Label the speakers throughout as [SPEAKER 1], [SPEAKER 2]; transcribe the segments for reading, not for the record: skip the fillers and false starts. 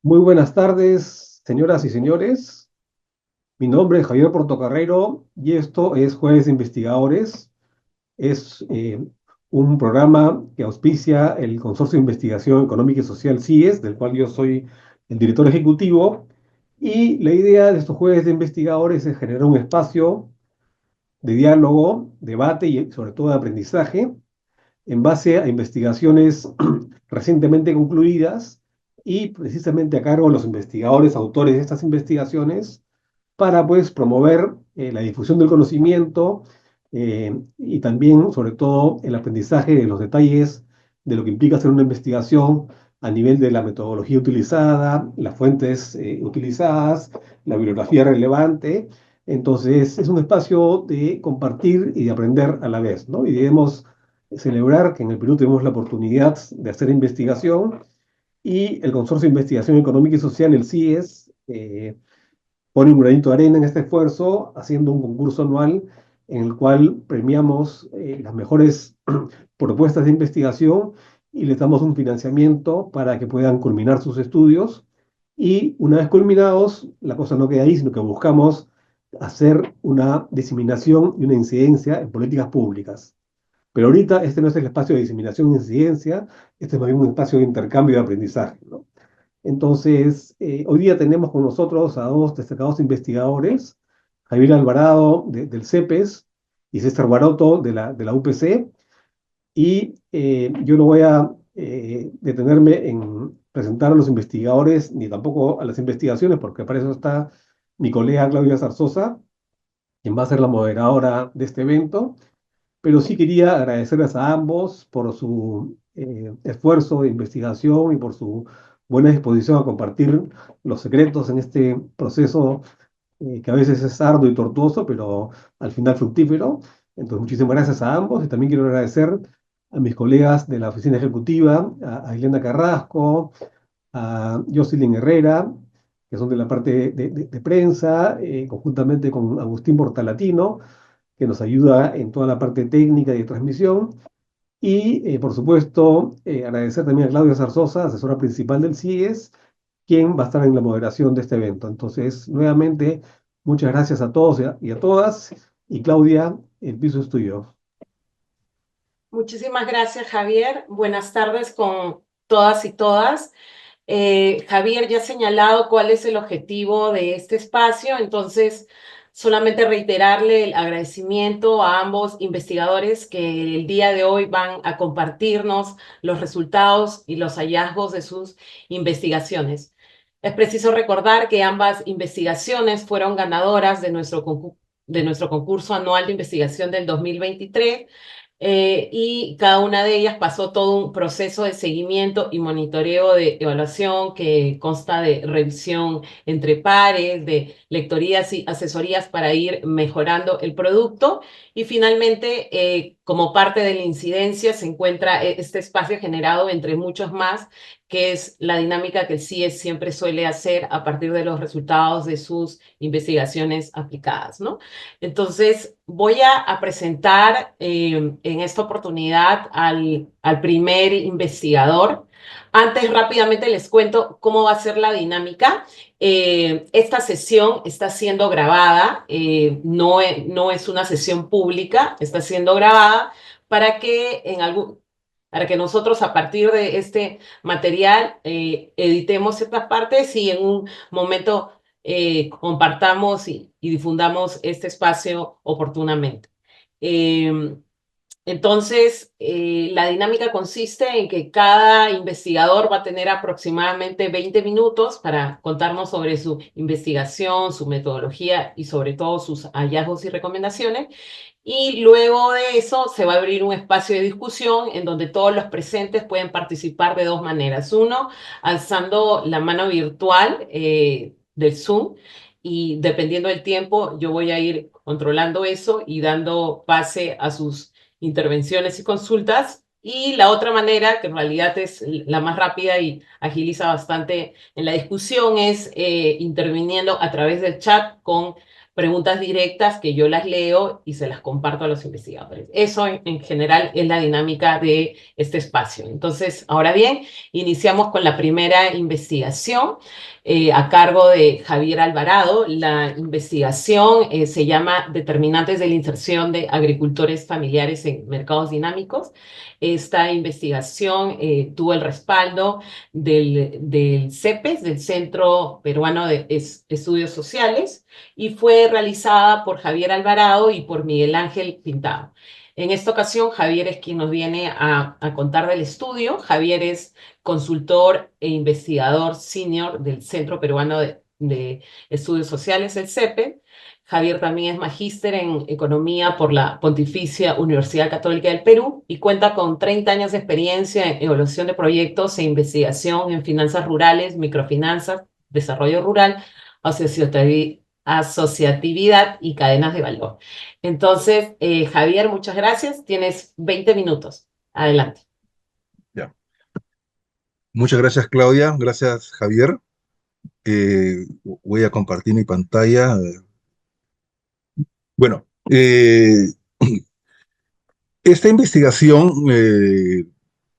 [SPEAKER 1] Muy buenas tardes, señoras y señores. Mi nombre es Javier Portocarrero y esto es Jueves de Investigadores. Es un programa que auspicia el Consorcio de Investigación Económica y Social CIES, del cual yo soy el director ejecutivo. Y la idea de estos Jueves de Investigadores es generar un espacio de diálogo, debate y sobre todo de aprendizaje en base a investigaciones recientemente concluidas y precisamente a cargo de los investigadores, autores de estas investigaciones, para pues promover la difusión del conocimiento y también, sobre todo, el aprendizaje de los detalles de lo que implica hacer una investigación a nivel de la metodología utilizada, las fuentes utilizadas, la bibliografía relevante. Entonces, es un espacio de compartir y de aprender a la vez, ¿no? Y debemos celebrar que en el Perú tenemos la oportunidad de hacer investigación y el Consorcio de Investigación Económica y Social, el CIES, pone un granito de arena en este esfuerzo, haciendo un concurso anual en el cual premiamos las mejores propuestas de investigación y les damos un financiamiento para que puedan culminar sus estudios. Y una vez culminados, la cosa no queda ahí, sino que buscamos hacer una diseminación y una incidencia en políticas públicas. Pero ahorita este no es el espacio de diseminación e incidencia, este es más bien un espacio de intercambio y de aprendizaje, ¿no? Entonces, hoy día tenemos con nosotros a dos destacados investigadores, Javier Alvarado del CEPES y César Baroto de la UPC, y yo no voy a detenerme en presentar a los investigadores ni tampoco a las investigaciones, porque para eso está mi colega Claudia Zarzosa, quien va a ser la moderadora de este evento, pero sí quería agradecerles a ambos por su esfuerzo de investigación y por su buena disposición a compartir los secretos en este proceso que a veces es arduo y tortuoso, pero al final fructífero. Entonces, muchísimas gracias a ambos y también quiero agradecer a mis colegas de la oficina ejecutiva, a Elena Carrasco, a Jocelyn Herrera, que son de la parte de prensa, conjuntamente con Agustín Portalatino, que nos ayuda en toda la parte técnica y de transmisión. Y, por supuesto, agradecer también a Claudia Zarzosa, asesora principal del CIES, quien va a estar en la moderación de este evento. Entonces, nuevamente, muchas gracias a todos y a todas. Y Claudia, el piso es tuyo.
[SPEAKER 2] Muchísimas gracias, Javier. Buenas tardes con todas y todas. Javier ya ha señalado cuál es el objetivo de este espacio, entonces solamente reiterarle el agradecimiento a ambos investigadores que el día de hoy van a compartirnos los resultados y los hallazgos de sus investigaciones. Es preciso recordar que ambas investigaciones fueron ganadoras de nuestro concurso anual de investigación del 2023 y cada una de ellas pasó todo un proceso de seguimiento y monitoreo de evaluación que consta de revisión entre pares, de lectorías y asesorías para ir mejorando el producto. Y finalmente, como parte de la incidencia, se encuentra este espacio generado entre muchos más, que es la dinámica que el CIES siempre suele hacer a partir de los resultados de sus investigaciones aplicadas, ¿no? Entonces, voy a presentar en esta oportunidad al primer investigador. Antes, rápidamente les cuento cómo va a ser la dinámica. Esta sesión está siendo grabada, no es una sesión pública, está siendo grabada para que para que nosotros a partir de este material editemos ciertas partes y en un momento compartamos y difundamos este espacio oportunamente. Eh, la dinámica consiste en que cada investigador va a tener aproximadamente 20 minutos para contarnos sobre su investigación, su metodología y sobre todo sus hallazgos y recomendaciones. Y luego de eso se va a abrir un espacio de discusión en donde todos los presentes pueden participar de dos maneras. Uno, alzando la mano virtual del Zoom y dependiendo del tiempo yo voy a ir controlando eso y dando pase a sus intervenciones y consultas. Y la otra manera, que en realidad es la más rápida y agiliza bastante en la discusión, es interviniendo a través del chat con preguntas directas que yo las leo y se las comparto a los investigadores. Eso en general es la dinámica de este espacio. Entonces, ahora bien, iniciamos con la primera investigación a cargo de Javier Alvarado. La investigación se llama Determinantes de la inserción de agricultores familiares en mercados dinámicos. Esta investigación tuvo el respaldo del CEPES, del Centro Peruano de Estudios Sociales, y fue realizada por Javier Alvarado y por Miguel Ángel Pintado. En esta ocasión, Javier es quien nos viene a contar del estudio. Javier es consultor e investigador senior del Centro Peruano de Estudios Sociales, el CEPE. Javier también es magíster en economía por la Pontificia Universidad Católica del Perú y cuenta con 30 años de experiencia en evaluación de proyectos e investigación en finanzas rurales, microfinanzas, desarrollo rural, asociatividad y cadenas de valor. Entonces, Javier, muchas gracias. Tienes 20 minutos. Adelante.
[SPEAKER 3] Ya. Muchas gracias, Claudia. Gracias, Javier. Voy a compartir mi pantalla. Bueno, esta investigación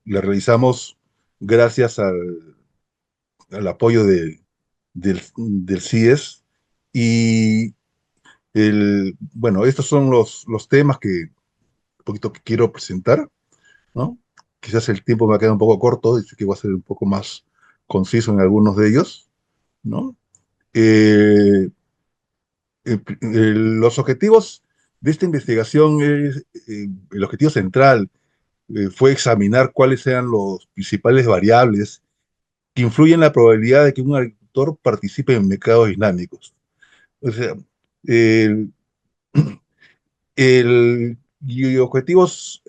[SPEAKER 3] la realizamos gracias al apoyo del CIES y bueno, estos son los temas que un poquito que quiero presentar, ¿no? Quizás el tiempo me ha quedado un poco corto, así que voy a ser un poco más conciso en algunos de ellos, ¿no? Eh, los objetivos de esta investigación el objetivo central fue examinar cuáles eran los principales variables que influyen en la probabilidad de que un agricultor participe en mercados dinámicos. O sea, el, y objetivos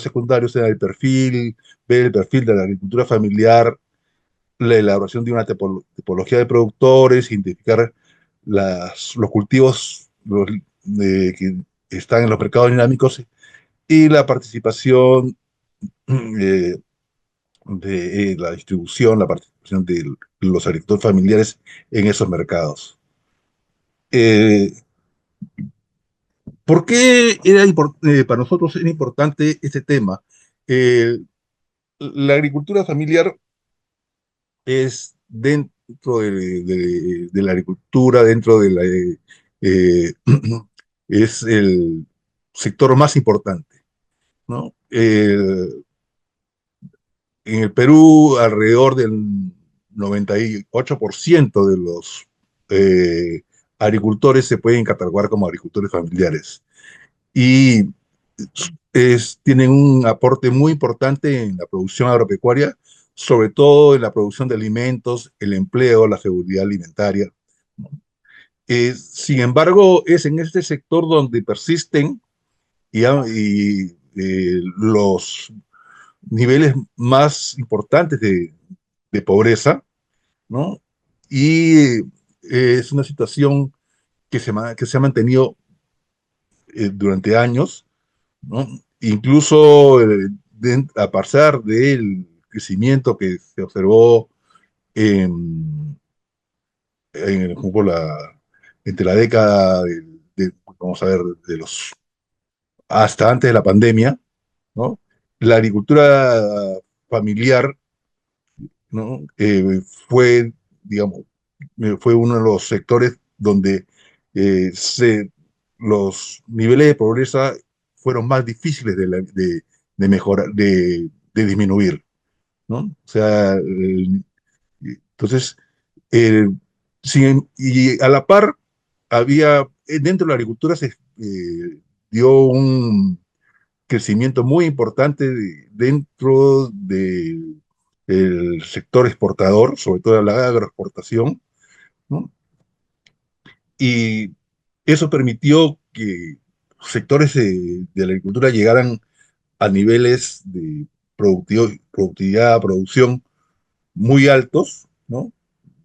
[SPEAKER 3] secundarios eran ver el perfil de la agricultura familiar, la elaboración de una tipología de productores, identificar los cultivos que están en los mercados dinámicos y la participación eh, de la distribución, la participación de los agricultores familiares en esos mercados. Eh, ¿Por qué para nosotros era importante este tema? Eh, la agricultura familiar es dentro de la agricultura, dentro de la... eh, es el sector más importante, ¿no? En el Perú, alrededor del 98% de los eh, agricultores se pueden catalogar como agricultores familiares y tienen un aporte muy importante en la producción agropecuaria, sobre todo en la producción de alimentos, el empleo, la seguridad alimentaria, ¿no? Sin embargo, es en este sector donde persisten los niveles más importantes de pobreza, ¿no? Y es una situación que se ha mantenido durante años, ¿no? Incluso a pesar del crecimiento que se observó en, por ejemplo, entre la década vamos a ver, hasta antes de la pandemia, ¿no? La agricultura familiar, ¿no? Digamos, fue uno de los sectores donde eh, se, los niveles de pobreza fueron más difíciles de mejorar, de disminuir, ¿no? O sea, entonces, eh, y a la par, dentro de la agricultura se dio un crecimiento muy importante dentro del sector exportador, sobre todo la agroexportación, ¿no? Y eso permitió que sectores de la agricultura llegaran a niveles de productividad, producción muy altos, ¿no?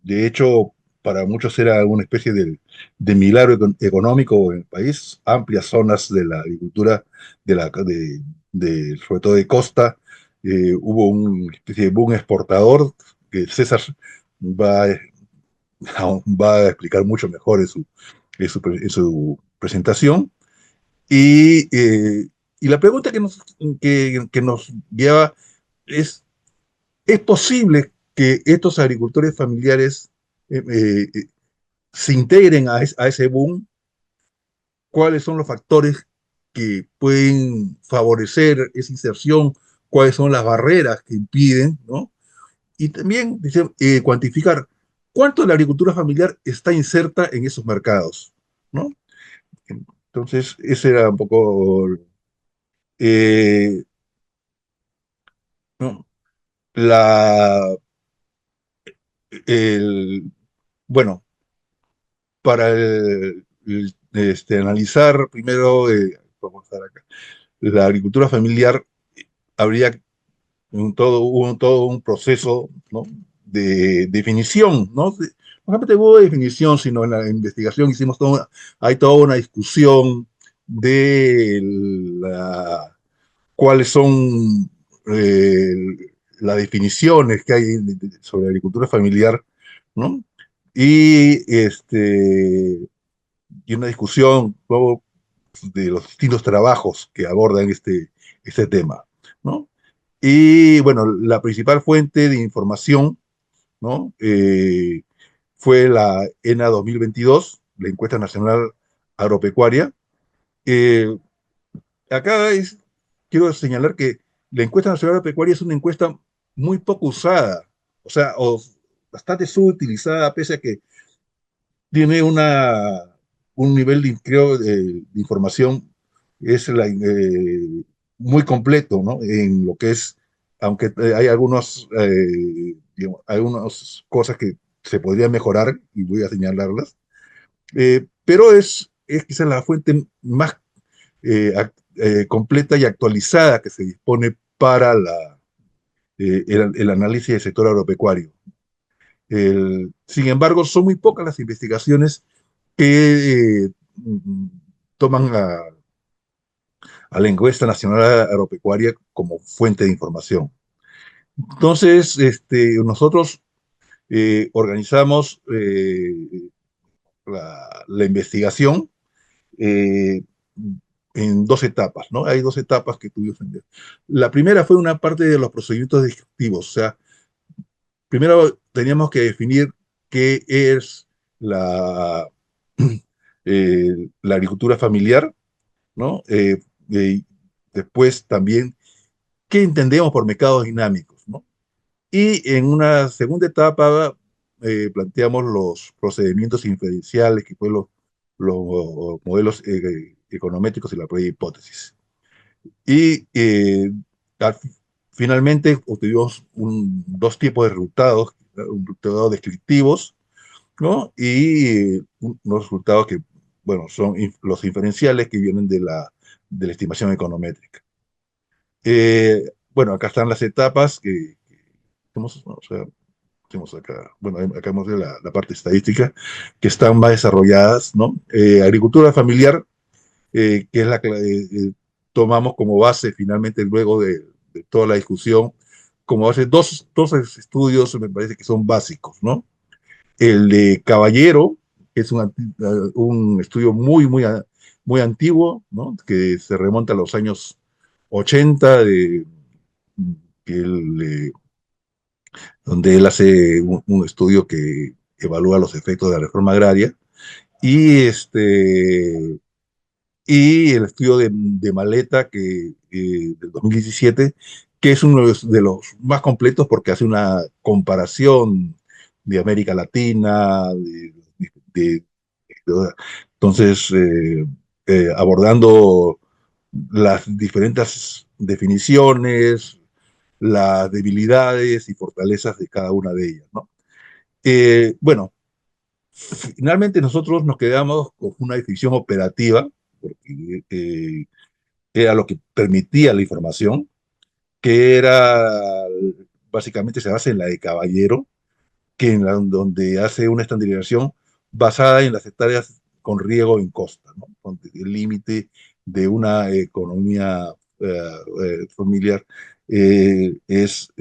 [SPEAKER 3] De hecho, para muchos era una especie de milagro económico en el país. Amplias zonas de la agricultura, sobre todo de costa, hubo una especie de boom exportador que César va aún va a explicar mucho mejor en su presentación. Y la pregunta que nos lleva es, ¿es posible que estos agricultores familiares eh, eh, se integren a ese boom? ¿Cuáles son los factores que pueden favorecer esa inserción? ¿Cuáles son las barreras que impiden, ¿no? Y también dice, cuantificar cuánto de la agricultura familiar está inserta en esos mercados, ¿no? Entonces, ese era un poco, eh, ¿no? la, el, bueno, para analizar primero, vamos a ver acá, la agricultura familiar, habría todo un proceso, ¿no? De definición, ¿no? No solamente hubo definición, sino en la investigación hicimos hay toda una discusión de cuáles son eh, las definiciones que hay sobre agricultura familiar, ¿no? Y, y una discusión luego de los distintos trabajos que abordan este tema, ¿no? Y bueno, la principal fuente de información, ¿no? Fue la ENA 2022, la Encuesta Nacional Agropecuaria. Eh, acá quiero señalar que la Encuesta Nacional Agropecuaria es una encuesta muy poco usada, o sea, bastante subutilizada, pese a que tiene un nivel creo, de información es muy completo, ¿no? En lo que es, aunque hay digamos, algunas cosas que se podrían mejorar, y voy a señalarlas, pero es quizás la fuente más completa y actualizada que se dispone para el análisis del sector agropecuario. Sin embargo, son muy pocas las investigaciones que toman a la encuesta nacional agropecuaria como fuente de información. Entonces, nosotros organizamos la investigación eh, en dos etapas, ¿no? Hay dos etapas que tuvimos. La primera fue una parte de los procedimientos descriptivos, o sea, primero teníamos que definir qué es la agricultura familiar, ¿no? Eh, después también qué entendemos por mercados dinámicos, ¿no? Y en una segunda etapa planteamos los procedimientos inferenciales, que fue los modelos econométricos y la prueba de hipótesis. Y al- finalmente obtuvimos dos tipos de resultados, un resultado descriptivos, ¿no? Y unos resultados que, bueno, son los inferenciales que vienen de la estimación econométrica. Bueno, acá están las etapas que tenemos, ¿no? O sea, tenemos acá, bueno, acá vemos la parte estadística, que están más desarrolladas, ¿no? Agricultura familiar, que es tomamos como base finalmente luego de toda la discusión, como base dos estudios, me parece que son básicos, ¿no? El de Caballero, que es un estudio muy antiguo, ¿no? Que se remonta a los años 80, que donde él hace un estudio que evalúa los efectos de la reforma agraria, y, y el estudio de Maleta del 2017, que es uno de los más completos porque hace una comparación de América Latina, de- entonces, abordando las diferentes definiciones, las debilidades y fortalezas de cada una de ellas, ¿no? Bueno, finalmente nosotros nos quedamos con una definición operativa, porque era lo que permitía la información, que era, básicamente se basa en la de Caballero, donde hace una estandarización basada en las hectáreas con riego en costa, ¿no? Donde el límite de una economía familiar es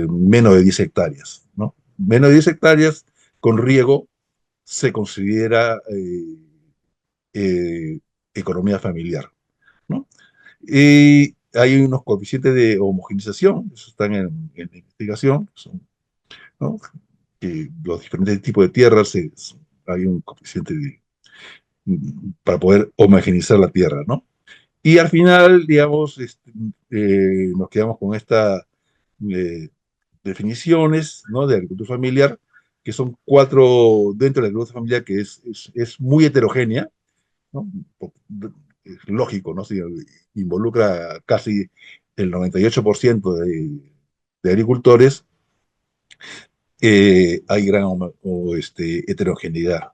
[SPEAKER 3] menos de 10 hectáreas, ¿no? menos de 10 hectáreas con riego se considera eh, economía familiar, ¿no? Y hay unos coeficientes de homogenización, eso están en investigación, ¿no? Que los diferentes tipos de tierras, hay un coeficiente para poder homogeneizar la tierra, ¿no? Y al final, digamos, nos quedamos con estas definiciones, ¿no? De agricultura familiar, que son cuatro dentro de la agricultura familiar, que es muy heterogénea, ¿no? Es lógico, ¿no? Si involucra casi el 98% de agricultores, hay gran heterogeneidad.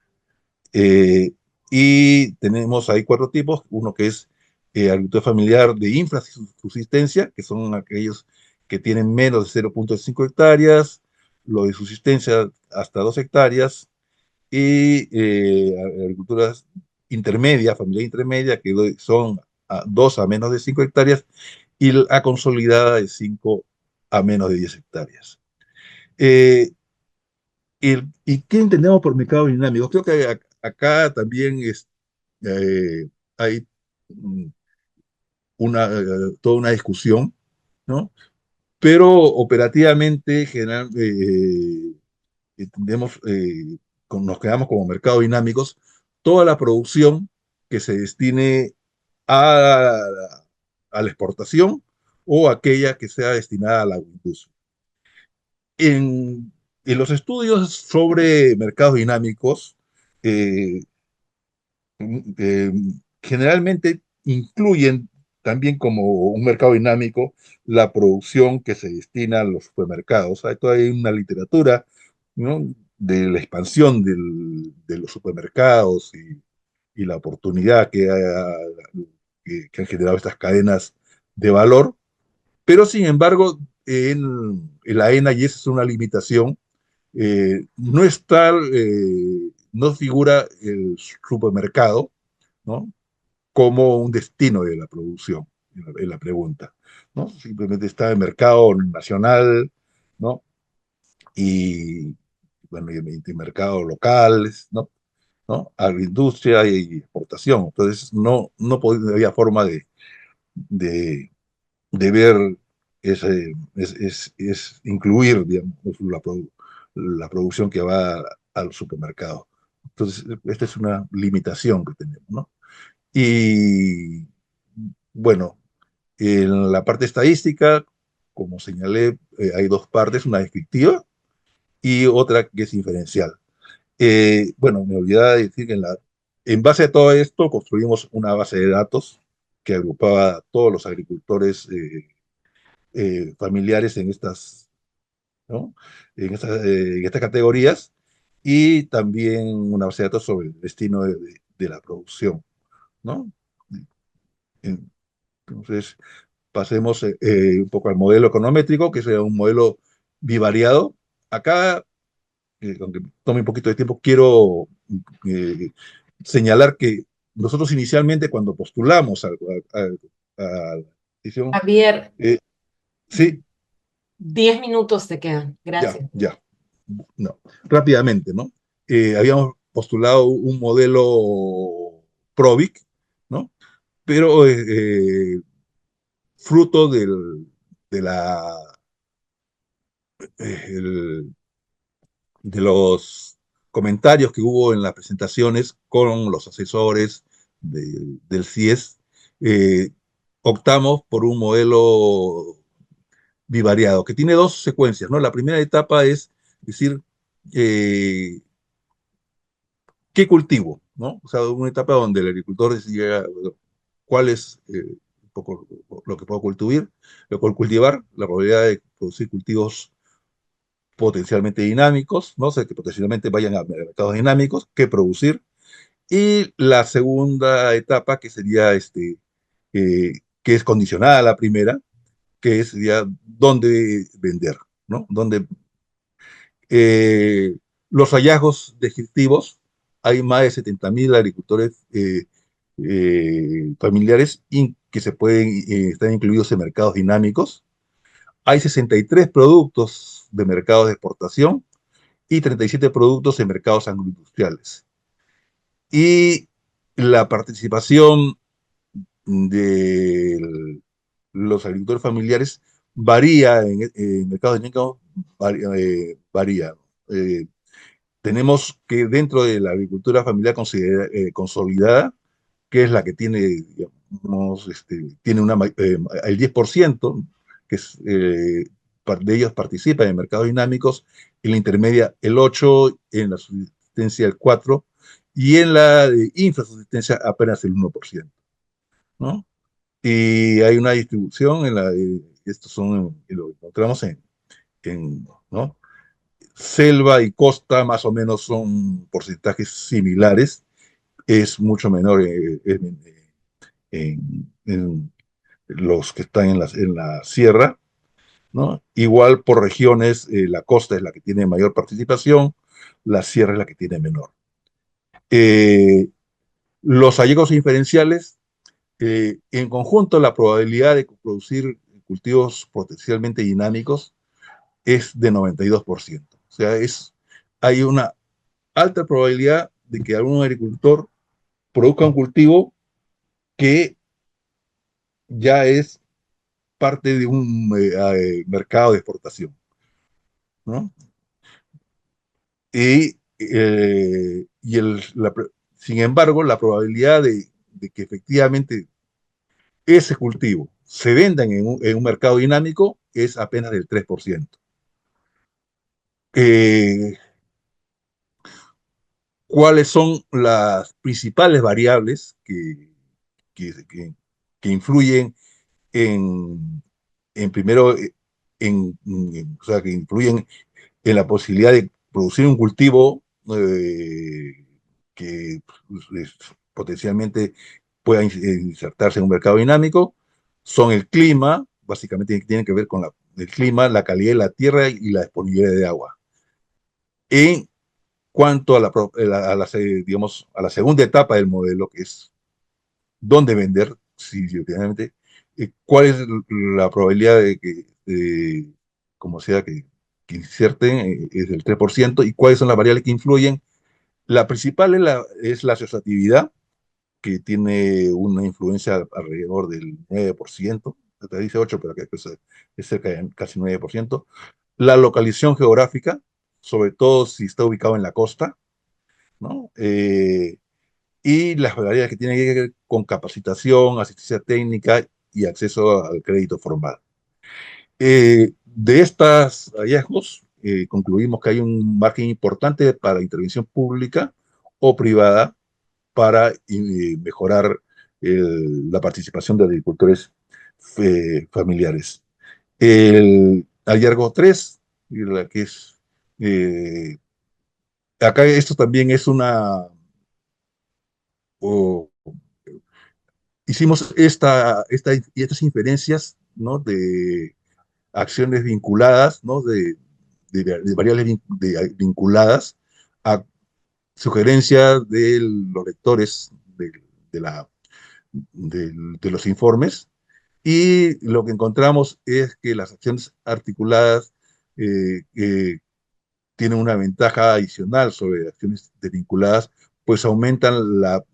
[SPEAKER 3] Eh, y tenemos ahí cuatro tipos, uno que es agricultura familiar de infrasubsistencia, que son aquellos que tienen menos de 0,5 hectáreas, lo de subsistencia hasta 2 hectáreas, y agricultura intermedia, familiar intermedia, que son 2 a menos de 5 hectáreas, y la consolidada de 5 a menos de 10 hectáreas. Eh, ¿Y qué entendemos por mercado dinámico? Creo que acá también hay mm, toda una discusión, ¿no? Pero operativamente entendemos, nos quedamos como mercado dinámicos toda la producción que se destine a, a la exportación o aquella que sea destinada a la industria. En, en los estudios sobre mercados dinámicos, eh, eh, generalmente incluyen también como un mercado dinámico la producción que se destina a los supermercados. Hay toda una literatura, ¿no? De la expansión de los supermercados y la oportunidad que han generado estas cadenas de valor, pero sin embargo, en la ENA, y esa es una limitación, no está, no figura el supermercado, ¿no? Como un destino de la producción, en la pregunta, ¿no? Simplemente está el mercado nacional, ¿no? Y, bueno, y mercados locales, ¿no? ¿No? Agroindustria y exportación. Entonces, había forma de, de ver incluir, digamos, la producción que va al supermercado. Entonces, esta es una limitación que tenemos, ¿no? Y bueno, en la parte estadística, como señalé, hay dos partes, una descriptiva y otra que es inferencial. Bueno, me olvidaba de decir que en base a todo esto construimos una base de datos que agrupaba a todos los agricultores familiares en ¿no? En estas categorías y también una base de datos sobre el destino de la producción, ¿no? Entonces, pasemos un poco al modelo econométrico, que es un modelo bivariado. Acá, aunque tome un poquito de tiempo, quiero eh, señalar que nosotros inicialmente cuando postulamos a la edición,
[SPEAKER 2] Javier,
[SPEAKER 3] eh, sí,
[SPEAKER 2] 10 minutos te quedan.
[SPEAKER 3] ya,
[SPEAKER 2] Gracias.
[SPEAKER 3] ya. No, rápidamente, ¿no? Habíamos postulado un modelo PROVIC, ¿no? Pero fruto de el- de los comentarios que hubo en las presentaciones con los asesores del CIES, eh, optamos por un modelo bivariado, que tiene dos secuencias, ¿no? La primera etapa es decir, eh, ¿qué cultivo? ¿No? O sea, una etapa donde el agricultor decía bueno, cuál es un poco lo que puedo cultivar, la probabilidad de producir cultivos potencialmente dinámicos, ¿no? O sea, que potencialmente vayan a mercados dinámicos, qué producir. Y la segunda etapa, que sería que es condicionada a la primera, que sería dónde vender, ¿no? Eh, los hallazgos descriptivos, hay más de 70.000 agricultores familiares que se pueden estar incluidos en mercados dinámicos. Hay 63 productos de mercados de exportación, y 37 productos en mercados agroindustriales. Y la participación de los agricultores familiares varía en mercados dinámicos, varía. Eh, Tenemos que dentro de la agricultura familiar consolidada, que es la que tiene, digamos, tiene el 10%, que es, de ellos participan en mercados dinámicos, en la intermedia el 8%, en la subsistencia el 4%, y en la infrasubsistencia apenas el 1%, ¿no? Y hay una distribución estos son, lo encontramos ¿no? Selva y costa más o menos son porcentajes similares, es mucho menor en los que están en la sierra, ¿no? Igual por regiones, la costa es la que tiene mayor participación, la sierra es la que tiene menor. Eh, los hallazgos inferenciales, en conjunto, la probabilidad de producir cultivos potencialmente dinámicos es de 92%. O sea, hay una alta probabilidad de que algún agricultor produzca un cultivo que ya es parte de un mercado de exportación, ¿no? Y sin embargo, la probabilidad de que efectivamente ese cultivo se venda en un mercado dinámico es apenas del 3%. Eh, ¿Cuáles son las principales variables que, que- que influyen primero, o sea, que influyen en la posibilidad de producir un cultivo que pues, potencialmente pueda insertarse en un mercado dinámico? Son el clima, básicamente tienen que ver con el clima, la calidad de la tierra y la disponibilidad de agua. En cuanto digamos, a la segunda etapa del modelo, que es dónde vender, sí, obviamente, cuál es la probabilidad de que, como sea, que inserten, es del 3%, y cuáles son las variables que influyen. La principal es la asociatividad, que tiene una influencia alrededor del 9%, te dice 8, pero que es cerca de casi 9%. La localización geográfica, sobre todo si está ubicado en la costa, ¿no? Y las variables que tienen que ver con capacitación, asistencia técnica y acceso al crédito formal. De estos hallazgos, concluimos que hay un margen importante para intervención pública o privada para mejorar la participación de agricultores familiares. El hallazgo 3, que es, eh, acá esto también es o, hicimos estas inferencias, ¿no? De acciones vinculadas, ¿no? De variables vinculadas a sugerencias de los lectores de, la, de los informes. Y lo que encontramos es que las acciones articuladas tienen una ventaja adicional sobre acciones desvinculadas, pues aumentan la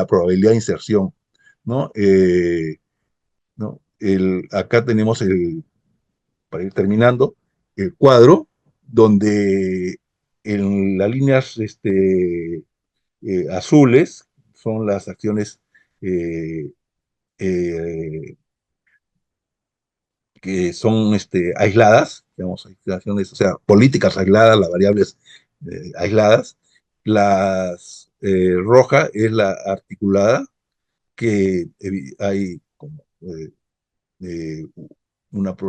[SPEAKER 3] probabilidad de inserción, ¿no? ¿No? Acá tenemos, para ir terminando, el cuadro donde en las líneas azules son las acciones eh, eh, que son aisladas, digamos, acciones, o sea, políticas aisladas, las variables aisladas. Las roja es la articulada, que hay como eh,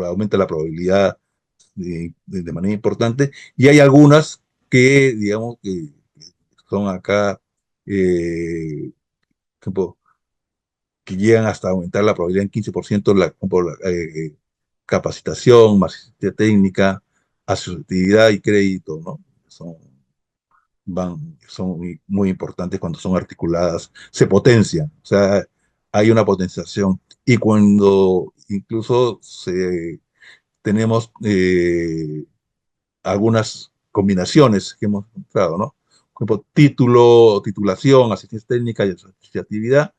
[SPEAKER 3] aumenta la probabilidad de manera importante, y hay algunas que, digamos, que son acá, tipo, que llegan hasta aumentar la probabilidad en 15% por capacitación, asistencia técnica, asociatividad y crédito, ¿no? Son muy importantes cuando son articuladas, se potencian, o sea, hay una potenciación. Y cuando incluso tenemos algunas combinaciones que hemos encontrado, ¿no? Por ejemplo, título, titulación, asistencia técnica y asociatividad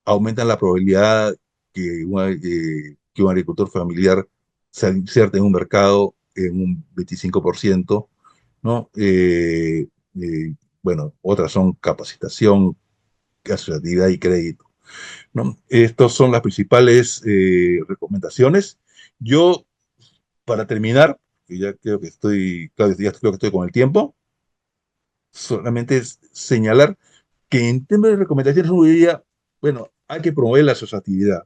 [SPEAKER 3] aumentan la probabilidad que un agricultor familiar se inserte en un mercado en un 25%, ¿no? Bueno, otras son capacitación, asociatividad y crédito, ¿no? Estas son las principales recomendaciones. Yo, para terminar, que ya creo que estoy, Claudio, ya creo que estoy con el tiempo, solamente es señalar que en temas de recomendaciones uno diría, bueno, hay que promover la asociatividad.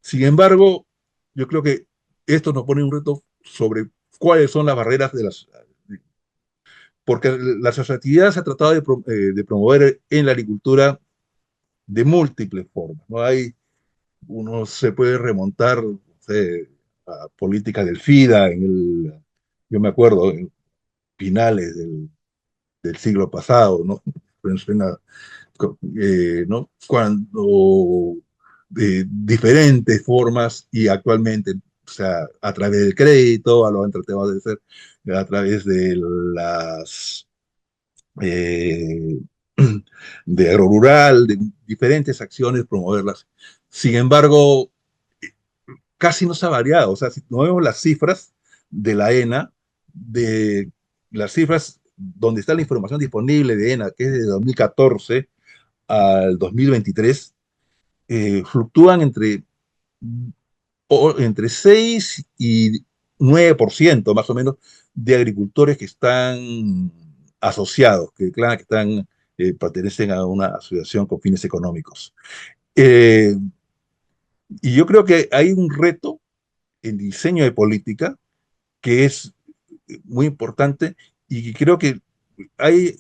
[SPEAKER 3] Sin embargo, yo creo que esto nos pone un reto sobre cuáles son las barreras de las... Porque la asociatividad se ha tratado de promover en la agricultura de múltiples formas, ¿no? Uno se puede remontar, no sé, a políticas del FIDA, yo me acuerdo, en finales del siglo pasado, ¿no? Suena, ¿no? Cuando de diferentes formas y actualmente, o sea, a través del crédito, a lo han tratado de hacer a través de las eh, de agrorural, de diferentes acciones, promoverlas. Sin embargo, casi no se ha variado. O sea, si no vemos las cifras de la ENA, de las cifras donde está la información disponible de ENA, que es de 2014 al 2023, fluctúan entre 6 y 9% más o menos de agricultores que están asociados, que declaran que pertenecen a una asociación con fines económicos. Eh, y yo creo que hay un reto en diseño de política que es muy importante y creo que hay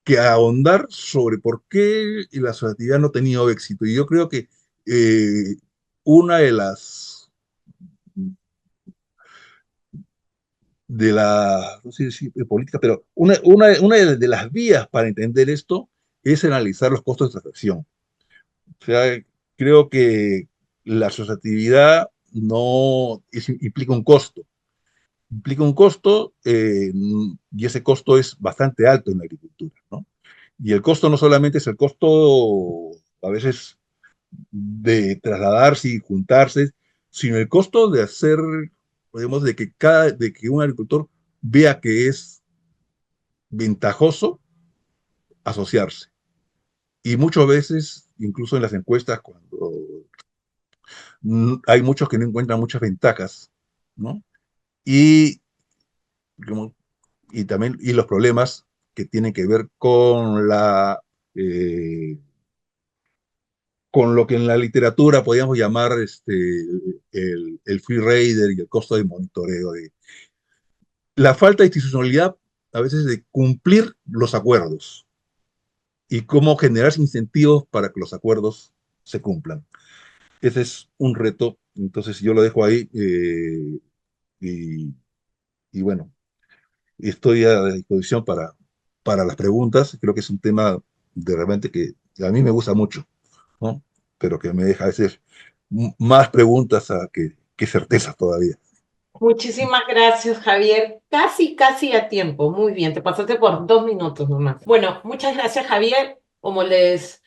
[SPEAKER 3] que ahondar sobre por qué la asociatividad no ha tenido éxito. Y yo creo que eh, una de la, no sé si de política, pero una de las vías para entender esto es analizar los costos de transacción. O sea, creo que la asociatividad implica un costo. Implica un costo y ese costo es bastante alto en la agricultura, ¿no? Y el costo no solamente es el costo a veces de trasladarse y juntarse, sino el costo de hacer, podemos, de que un agricultor vea que es ventajoso asociarse. Y muchas veces, incluso en las encuestas, cuando hay muchos que no encuentran muchas ventajas, ¿no? Y, como- y también y los problemas que tienen que ver eh, con lo que en la literatura podríamos llamar el free rider y el costo de monitoreo. La falta de institucionalidad a veces de cumplir los acuerdos y cómo generar incentivos para que los acuerdos se cumplan. Ese es un reto, entonces yo lo dejo ahí y, y bueno, estoy a disposición para las preguntas. Creo que es un tema de repente que a mí me gusta mucho, ¿no? Pero que me deja a veces más preguntas que certezas todavía.
[SPEAKER 2] Muchísimas gracias, Javier. Casi, casi a tiempo. Muy bien, te pasaste por 2 minutos nomás. Bueno, muchas gracias, Javier. Como les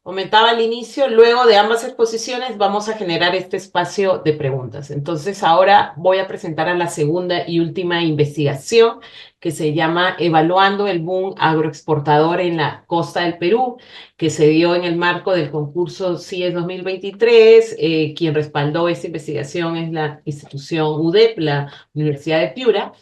[SPEAKER 2] comentaba al inicio, luego de ambas exposiciones vamos a generar este espacio de preguntas. Entonces, ahora voy a presentar a la segunda y última investigación que se llama Evaluando el boom agroexportador en la costa del Perú, que se dio en el marco del concurso CIES 2023. Quien respaldó esta investigación es la institución UDEP, la Universidad de Piura.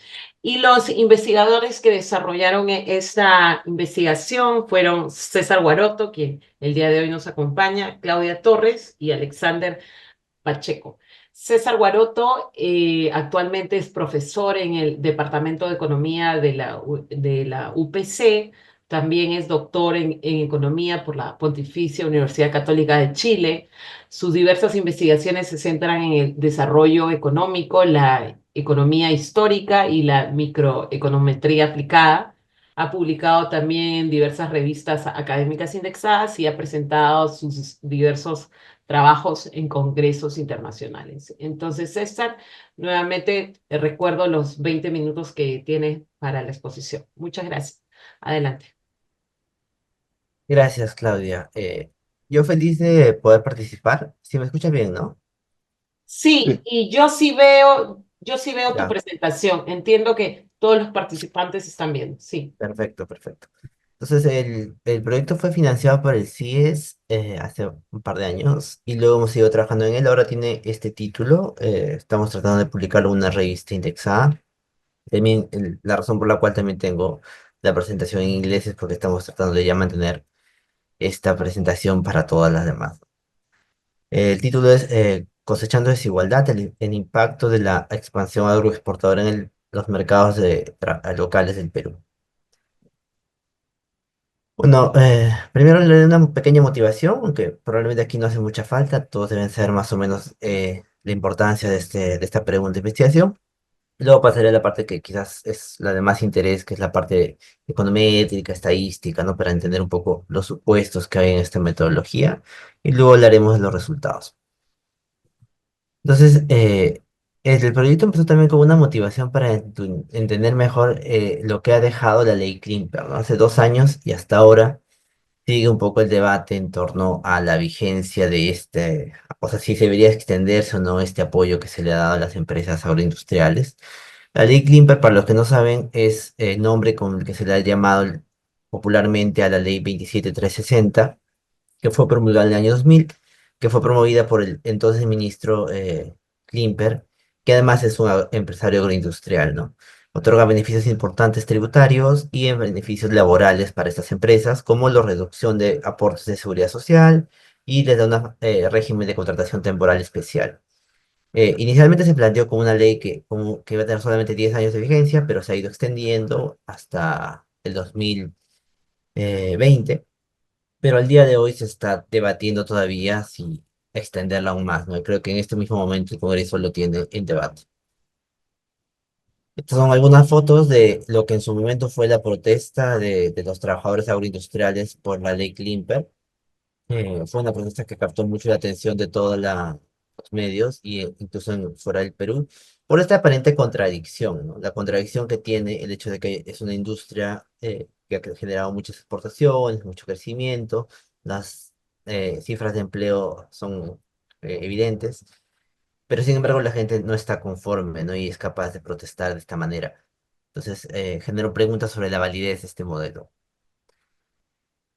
[SPEAKER 2] Y los investigadores que desarrollaron esta investigación fueron César Guaroto, quien el día de hoy nos acompaña, Claudia Torres y Alexander Pacheco. César Guaroto actualmente es profesor en el Departamento de Economía de la UPC, también es doctor en Economía por la Pontificia Universidad Católica de Chile. Sus diversas investigaciones se centran en el desarrollo económico, la economía histórica y la microeconometría aplicada. Ha publicado también en diversas revistas académicas indexadas y ha presentado sus diversos trabajos en congresos internacionales. Entonces, César, nuevamente recuerdo los 20 minutos que tiene para la exposición. Muchas gracias. Adelante.
[SPEAKER 4] Gracias, Claudia. Yo feliz de poder participar. Si me escuchas bien, ¿no?
[SPEAKER 2] Sí,
[SPEAKER 3] Sí.
[SPEAKER 2] y yo sí veo tu
[SPEAKER 4] Ya,
[SPEAKER 2] presentación. Entiendo que todos los participantes están viendo. Sí.
[SPEAKER 4] perfecto, perfecto. Entonces, el proyecto fue financiado por el CIES hace un par de años y luego hemos ido trabajando en él. Ahora tiene este título. Estamos tratando de publicarlo en una revista indexada. También la razón por la cual también tengo la presentación en inglés es porque estamos tratando de ya mantener esta presentación para todas las demás. El título es Cosechando desigualdad, el impacto de la expansión agroexportadora en los mercados locales del Perú. Bueno, primero le doy una pequeña motivación, aunque probablemente aquí no hace mucha falta, todos deben saber más o menos la importancia de esta pregunta de investigación. Luego pasaré a la parte que quizás es la de más interés, que es la parte econométrica, estadística, ¿no? Para entender un poco los supuestos que hay en esta metodología, y luego hablaremos de los resultados. Entonces, el proyecto empezó también con una motivación para entender mejor lo que ha dejado la ley Klimper, ¿no? Hace 2 años y hasta ahora sigue un poco el debate en torno a la vigencia de o sea, si se debería extenderse o no este apoyo que se le ha dado a las empresas agroindustriales. La ley Klimper, para los que no saben, es el nombre con el que se le ha llamado popularmente a la ley 27360, que fue promulgada en el año 2000, que fue promovida por el entonces ministro Klimper, que además es un empresario agroindustrial, ¿no? Otorga beneficios importantes tributarios y en beneficios laborales para estas empresas, como la reducción de aportes de seguridad social y les da un régimen de contratación temporal especial. Inicialmente se planteó como una ley que iba a tener solamente 10 años de vigencia, pero se ha ido extendiendo hasta el 2020, pero al día de hoy se está debatiendo todavía si extenderla aún más, ¿no? Y creo que en este mismo momento el Congreso lo tiene en debate. Estas son algunas fotos de lo que en su momento fue la protesta de los trabajadores agroindustriales por la ley Klimper. Fue una protesta que captó mucho la atención de todos los medios y incluso fuera del Perú, por esta aparente contradicción, ¿no? La contradicción que tiene el hecho de que es una industria que ha generado muchas exportaciones, mucho crecimiento, las cifras de empleo son evidentes, pero sin embargo la gente no está conforme, ¿no? Y es capaz de protestar de esta manera. Entonces, generó preguntas sobre la validez de este modelo.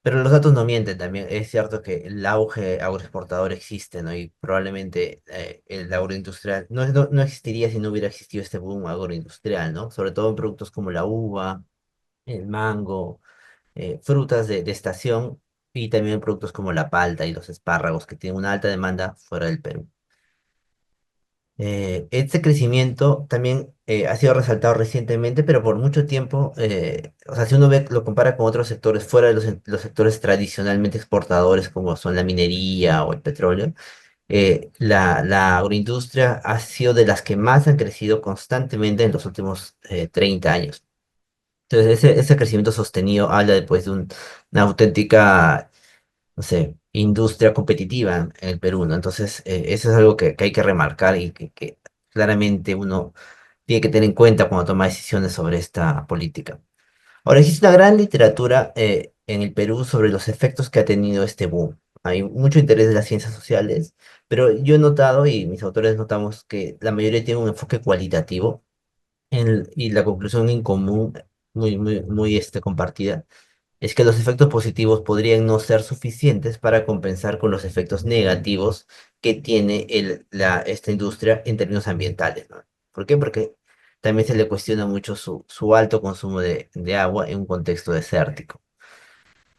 [SPEAKER 4] Pero los datos no mienten también. Es cierto que el auge agroexportador existe, ¿no? Y probablemente el agroindustrial no existiría si no hubiera existido este boom agroindustrial, ¿no? Sobre todo en productos como la uva, el mango, frutas de estación y también productos como la palta y los espárragos que tienen una alta demanda fuera del Perú. Este crecimiento también ha sido resaltado recientemente, pero por mucho tiempo, o sea, si uno lo compara con otros sectores fuera de los sectores tradicionalmente exportadores, como son la minería o el petróleo, la agroindustria ha sido de las que más han crecido constantemente en los últimos 30 años. Entonces, ese crecimiento sostenido habla después de una auténtica, no sé, industria competitiva en el Perú, ¿no? Entonces, eso es algo que hay que remarcar y que claramente uno tiene que tener en cuenta cuando toma decisiones sobre esta política. Ahora, existe una gran literatura en el Perú sobre los efectos que ha tenido este boom. Hay mucho interés de las ciencias sociales, pero yo he notado y mis autores notamos que la mayoría tiene un enfoque cualitativo y la conclusión en común, muy compartida, es que los efectos positivos podrían no ser suficientes para compensar con los efectos negativos que tiene esta industria en términos ambientales, ¿no? ¿Por qué? Porque también se le cuestiona mucho su alto consumo de agua en un contexto desértico.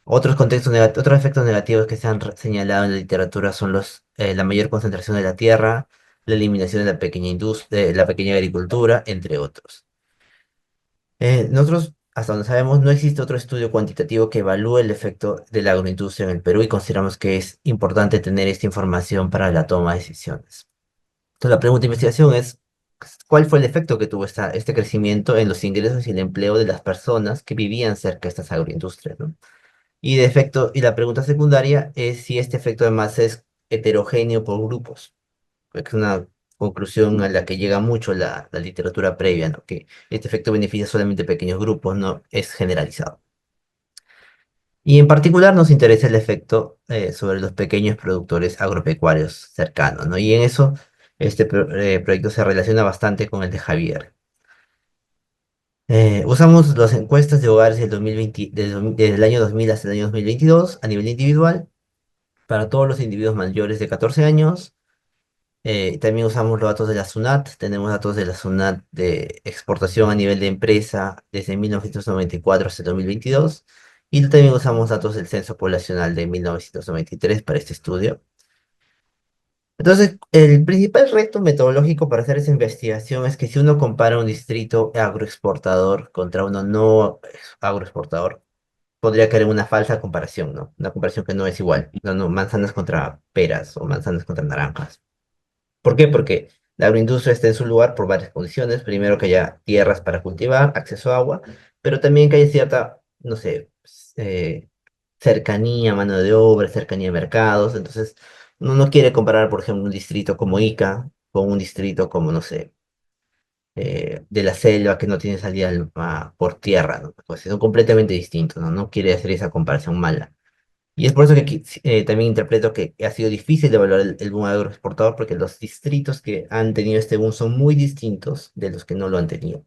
[SPEAKER 4] Otros efectos negativos que se han señalado en la literatura son la mayor concentración de la tierra, la eliminación de la pequeña industria, de la pequeña agricultura, entre otros. Nosotros, hasta donde sabemos, no existe otro estudio cuantitativo que evalúe el efecto de la agroindustria en el Perú y consideramos que es importante tener esta información para la toma de decisiones. Entonces, la pregunta de investigación es, ¿cuál fue el efecto que tuvo este crecimiento en los ingresos y el empleo de las personas que vivían cerca de estas agroindustrias, ¿no? Y la pregunta secundaria es si este efecto además es heterogéneo por grupos, que es una conclusión a la que llega mucho la literatura previa, ¿no? Que este efecto beneficia solamente a pequeños grupos, no es generalizado. Y en particular nos interesa el efecto sobre los pequeños productores agropecuarios cercanos, ¿no? Y en eso este proyecto se relaciona bastante con el de Javier. Usamos las encuestas de hogares del 2020, desde el año 2000 hasta el año 2022 a nivel individual para todos los individuos mayores de 14 años. También usamos los datos de la SUNAT. Tenemos datos de la SUNAT de exportación a nivel de empresa desde 1994 hasta el 2022. Y también usamos datos del Censo Poblacional de 1993 para este estudio. Entonces, el principal reto metodológico para hacer esa investigación es que si uno compara un distrito agroexportador contra uno no agroexportador, podría caer en una falsa comparación, ¿no? Una comparación que no es igual. No, no, manzanas contra peras o manzanas contra naranjas. ¿Por qué? Porque la agroindustria está en su lugar por varias condiciones. Primero, que haya tierras para cultivar, acceso a agua, pero también que haya cierta, no sé, cercanía a mano de obra, cercanía a mercados. Entonces, uno no quiere comparar, por ejemplo, un distrito como Ica con un distrito como, no sé, de la selva que no tiene salida por tierra, ¿no? Pues son completamente distintos, ¿no? No quiere hacer esa comparación mala. Y es por eso que también interpreto que ha sido difícil de evaluar el boom agroexportador, porque los distritos que han tenido este boom son muy distintos de los que no lo han tenido.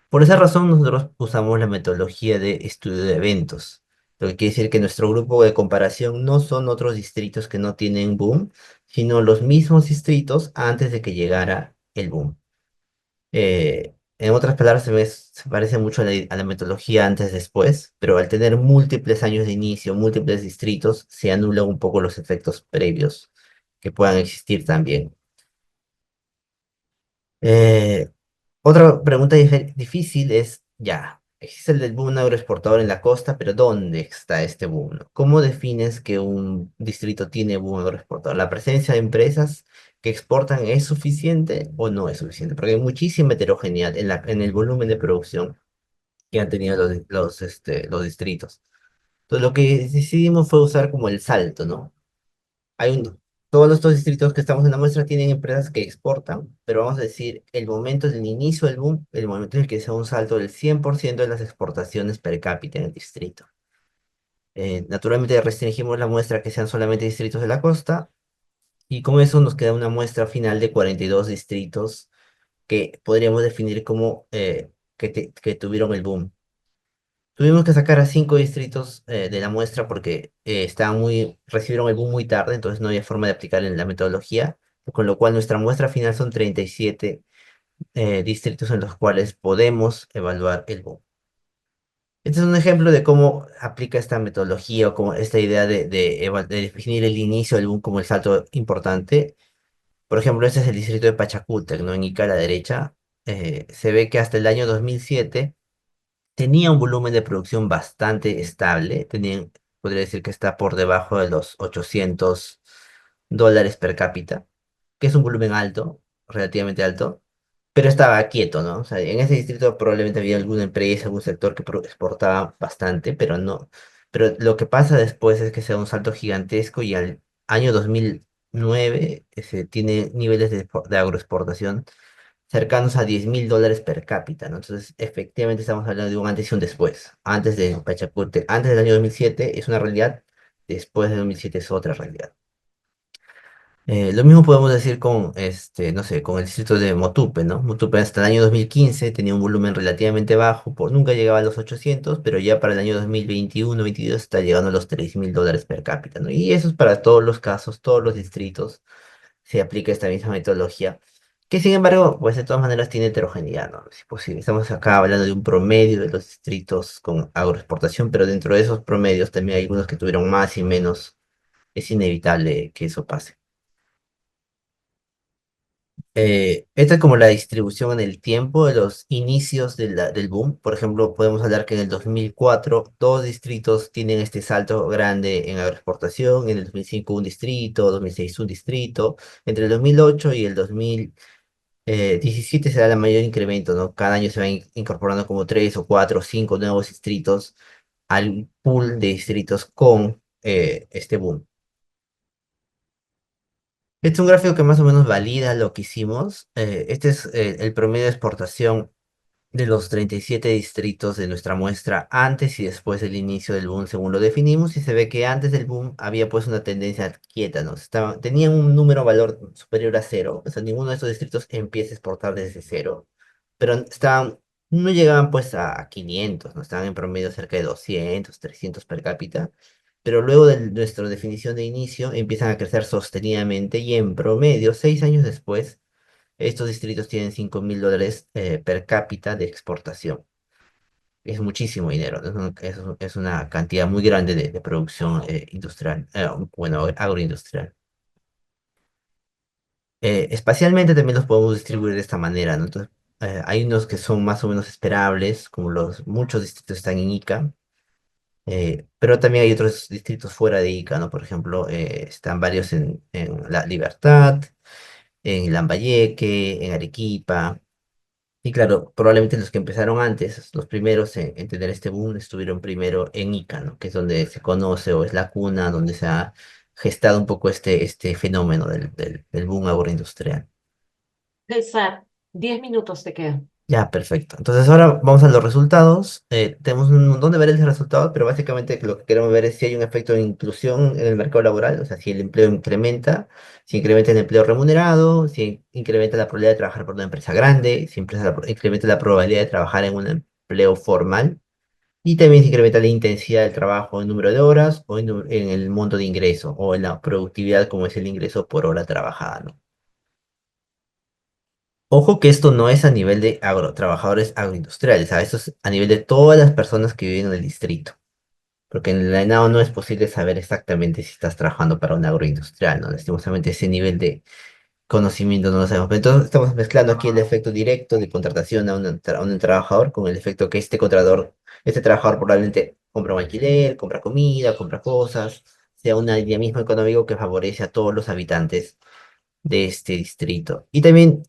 [SPEAKER 4] Por esa razón, nosotros usamos la metodología de estudio de eventos, lo que quiere decir que nuestro grupo de comparación no son otros distritos que no tienen boom, sino los mismos distritos antes de que llegara el boom. En otras palabras, se parece mucho a la metodología antes-después, pero al tener múltiples años de inicio, múltiples distritos, se anulan un poco los efectos previos que puedan existir también. Eh, Otra pregunta difícil es, ya, existe el boom agroexportador en la costa, pero ¿dónde está este boom, no? ¿Cómo defines que un distrito tiene boom agroexportador? ¿La presencia de empresas que exportan es suficiente o no es suficiente? Porque hay muchísima heterogeneidad en el volumen de producción que han tenido los distritos. Entonces lo que decidimos fue usar como el salto, ¿no? Hay todos estos distritos que estamos en la muestra tienen empresas que exportan, pero vamos a decir, el momento del inicio del boom, el momento en el que sea un salto del 100% de las exportaciones per cápita en el distrito. Naturalmente restringimos la muestra a que sean solamente distritos de la costa, y con eso nos queda una muestra final de 42 distritos que podríamos definir como que tuvieron el boom. Tuvimos que sacar a 5 distritos de la muestra porque recibieron el boom muy tarde, entonces no había forma de aplicar en la metodología, con lo cual nuestra muestra final son 37 distritos en los cuales podemos evaluar el boom. Este es un ejemplo de cómo aplica esta metodología o como esta idea de definir el inicio del boom como el salto importante. Por ejemplo, este es el distrito de Pachacútec, ¿no? En Ica a la derecha. Se ve que hasta el año 2007 tenía un volumen de producción bastante estable. Podría decir que está por debajo de los $800 per cápita, que es un volumen alto, relativamente alto, pero estaba quieto, ¿no? O sea, en ese distrito probablemente había alguna empresa, algún sector que exportaba bastante, pero no. Pero lo que pasa después es que se da un salto gigantesco y al año 2009 se tiene niveles de agroexportación cercanos a $10.000 per cápita, ¿no? Entonces, efectivamente estamos hablando de un antes y un después. Antes de Pachacute, antes del año 2007 es una realidad, después de 2007 es otra realidad. Lo mismo podemos decir con, no sé, con el distrito de Motupe, ¿no? Motupe hasta el año 2015 tenía un volumen relativamente bajo, nunca llegaba a los 800, pero ya para el año 2021-22 está llegando a los $3.000 per cápita, ¿no? Y eso es para todos los casos, todos los distritos se aplica esta misma metodología, que sin embargo, pues de todas maneras tiene heterogeneidad, ¿no? Es posible. Estamos acá hablando de un promedio de los distritos con agroexportación, pero dentro de esos promedios también hay algunos que tuvieron más y menos. Es inevitable que eso pase. Esta es como la distribución en el tiempo de los inicios del boom. Por ejemplo, podemos hablar que en el 2004 dos distritos tienen este salto grande en agroexportación, en el 2005 un distrito, 2006 un distrito, entre el 2008 y el 2017 se da el mayor incremento, ¿no? Cada año se van incorporando como 3 o 4 o 5 nuevos distritos al pool de distritos con este boom. Este es un gráfico que más o menos valida lo que hicimos. Este es el promedio de exportación de los 37 distritos de nuestra muestra antes y después del inicio del boom, según lo definimos, y se ve que antes del boom había pues una tendencia quieta, ¿no? Tenían un número valor superior a cero, o sea, ninguno de estos distritos empieza a exportar desde cero, pero no llegaban pues a 500, ¿no? Estaban en promedio cerca de 200, 300 per cápita, pero luego de nuestra definición de inicio empiezan a crecer sostenidamente y en promedio, 6 años después, estos distritos tienen $5.000 per cápita de exportación. Es muchísimo dinero, es una cantidad muy grande de producción industrial, bueno, agroindustrial. Espacialmente también los podemos distribuir de esta manera, ¿no? Entonces, hay unos que son más o menos esperables, como muchos distritos están en Ica, pero también hay otros distritos fuera de Ica, ¿no? Por ejemplo, están varios en La Libertad, en Lambayeque, en Arequipa. Y claro, probablemente los que empezaron antes, los primeros en tener este boom, estuvieron primero en Ica, ¿no? Que es donde se conoce o es la cuna donde se ha gestado un poco este fenómeno del boom agroindustrial.
[SPEAKER 2] César, 10 minutos te quedan.
[SPEAKER 4] Ya, perfecto. Entonces ahora vamos a los resultados. Tenemos un montón de variables de resultados, pero básicamente lo que queremos ver es si hay un efecto de inclusión en el mercado laboral, o sea, si el empleo incrementa, si incrementa el empleo remunerado, si incrementa la probabilidad de trabajar por una empresa grande, si incrementa la probabilidad de trabajar en un empleo formal, y también si incrementa la intensidad del trabajo en número de horas o en el monto de ingreso o en la productividad como es el ingreso por hora trabajada, ¿no? Ojo que esto no es a nivel de trabajadores agroindustriales, ¿sabes? Esto es a nivel de todas las personas que viven en el distrito. Porque en el ENAO no es posible saber exactamente si estás trabajando para un agroindustrial, ¿no? Lastimosamente ese nivel de conocimiento no lo sabemos. Pero entonces estamos mezclando aquí el efecto directo de contratación a un trabajador con el efecto que este trabajador probablemente compra un alquiler, compra comida, compra cosas, sea un dinamismo económico que favorece a todos los habitantes de este distrito. Y también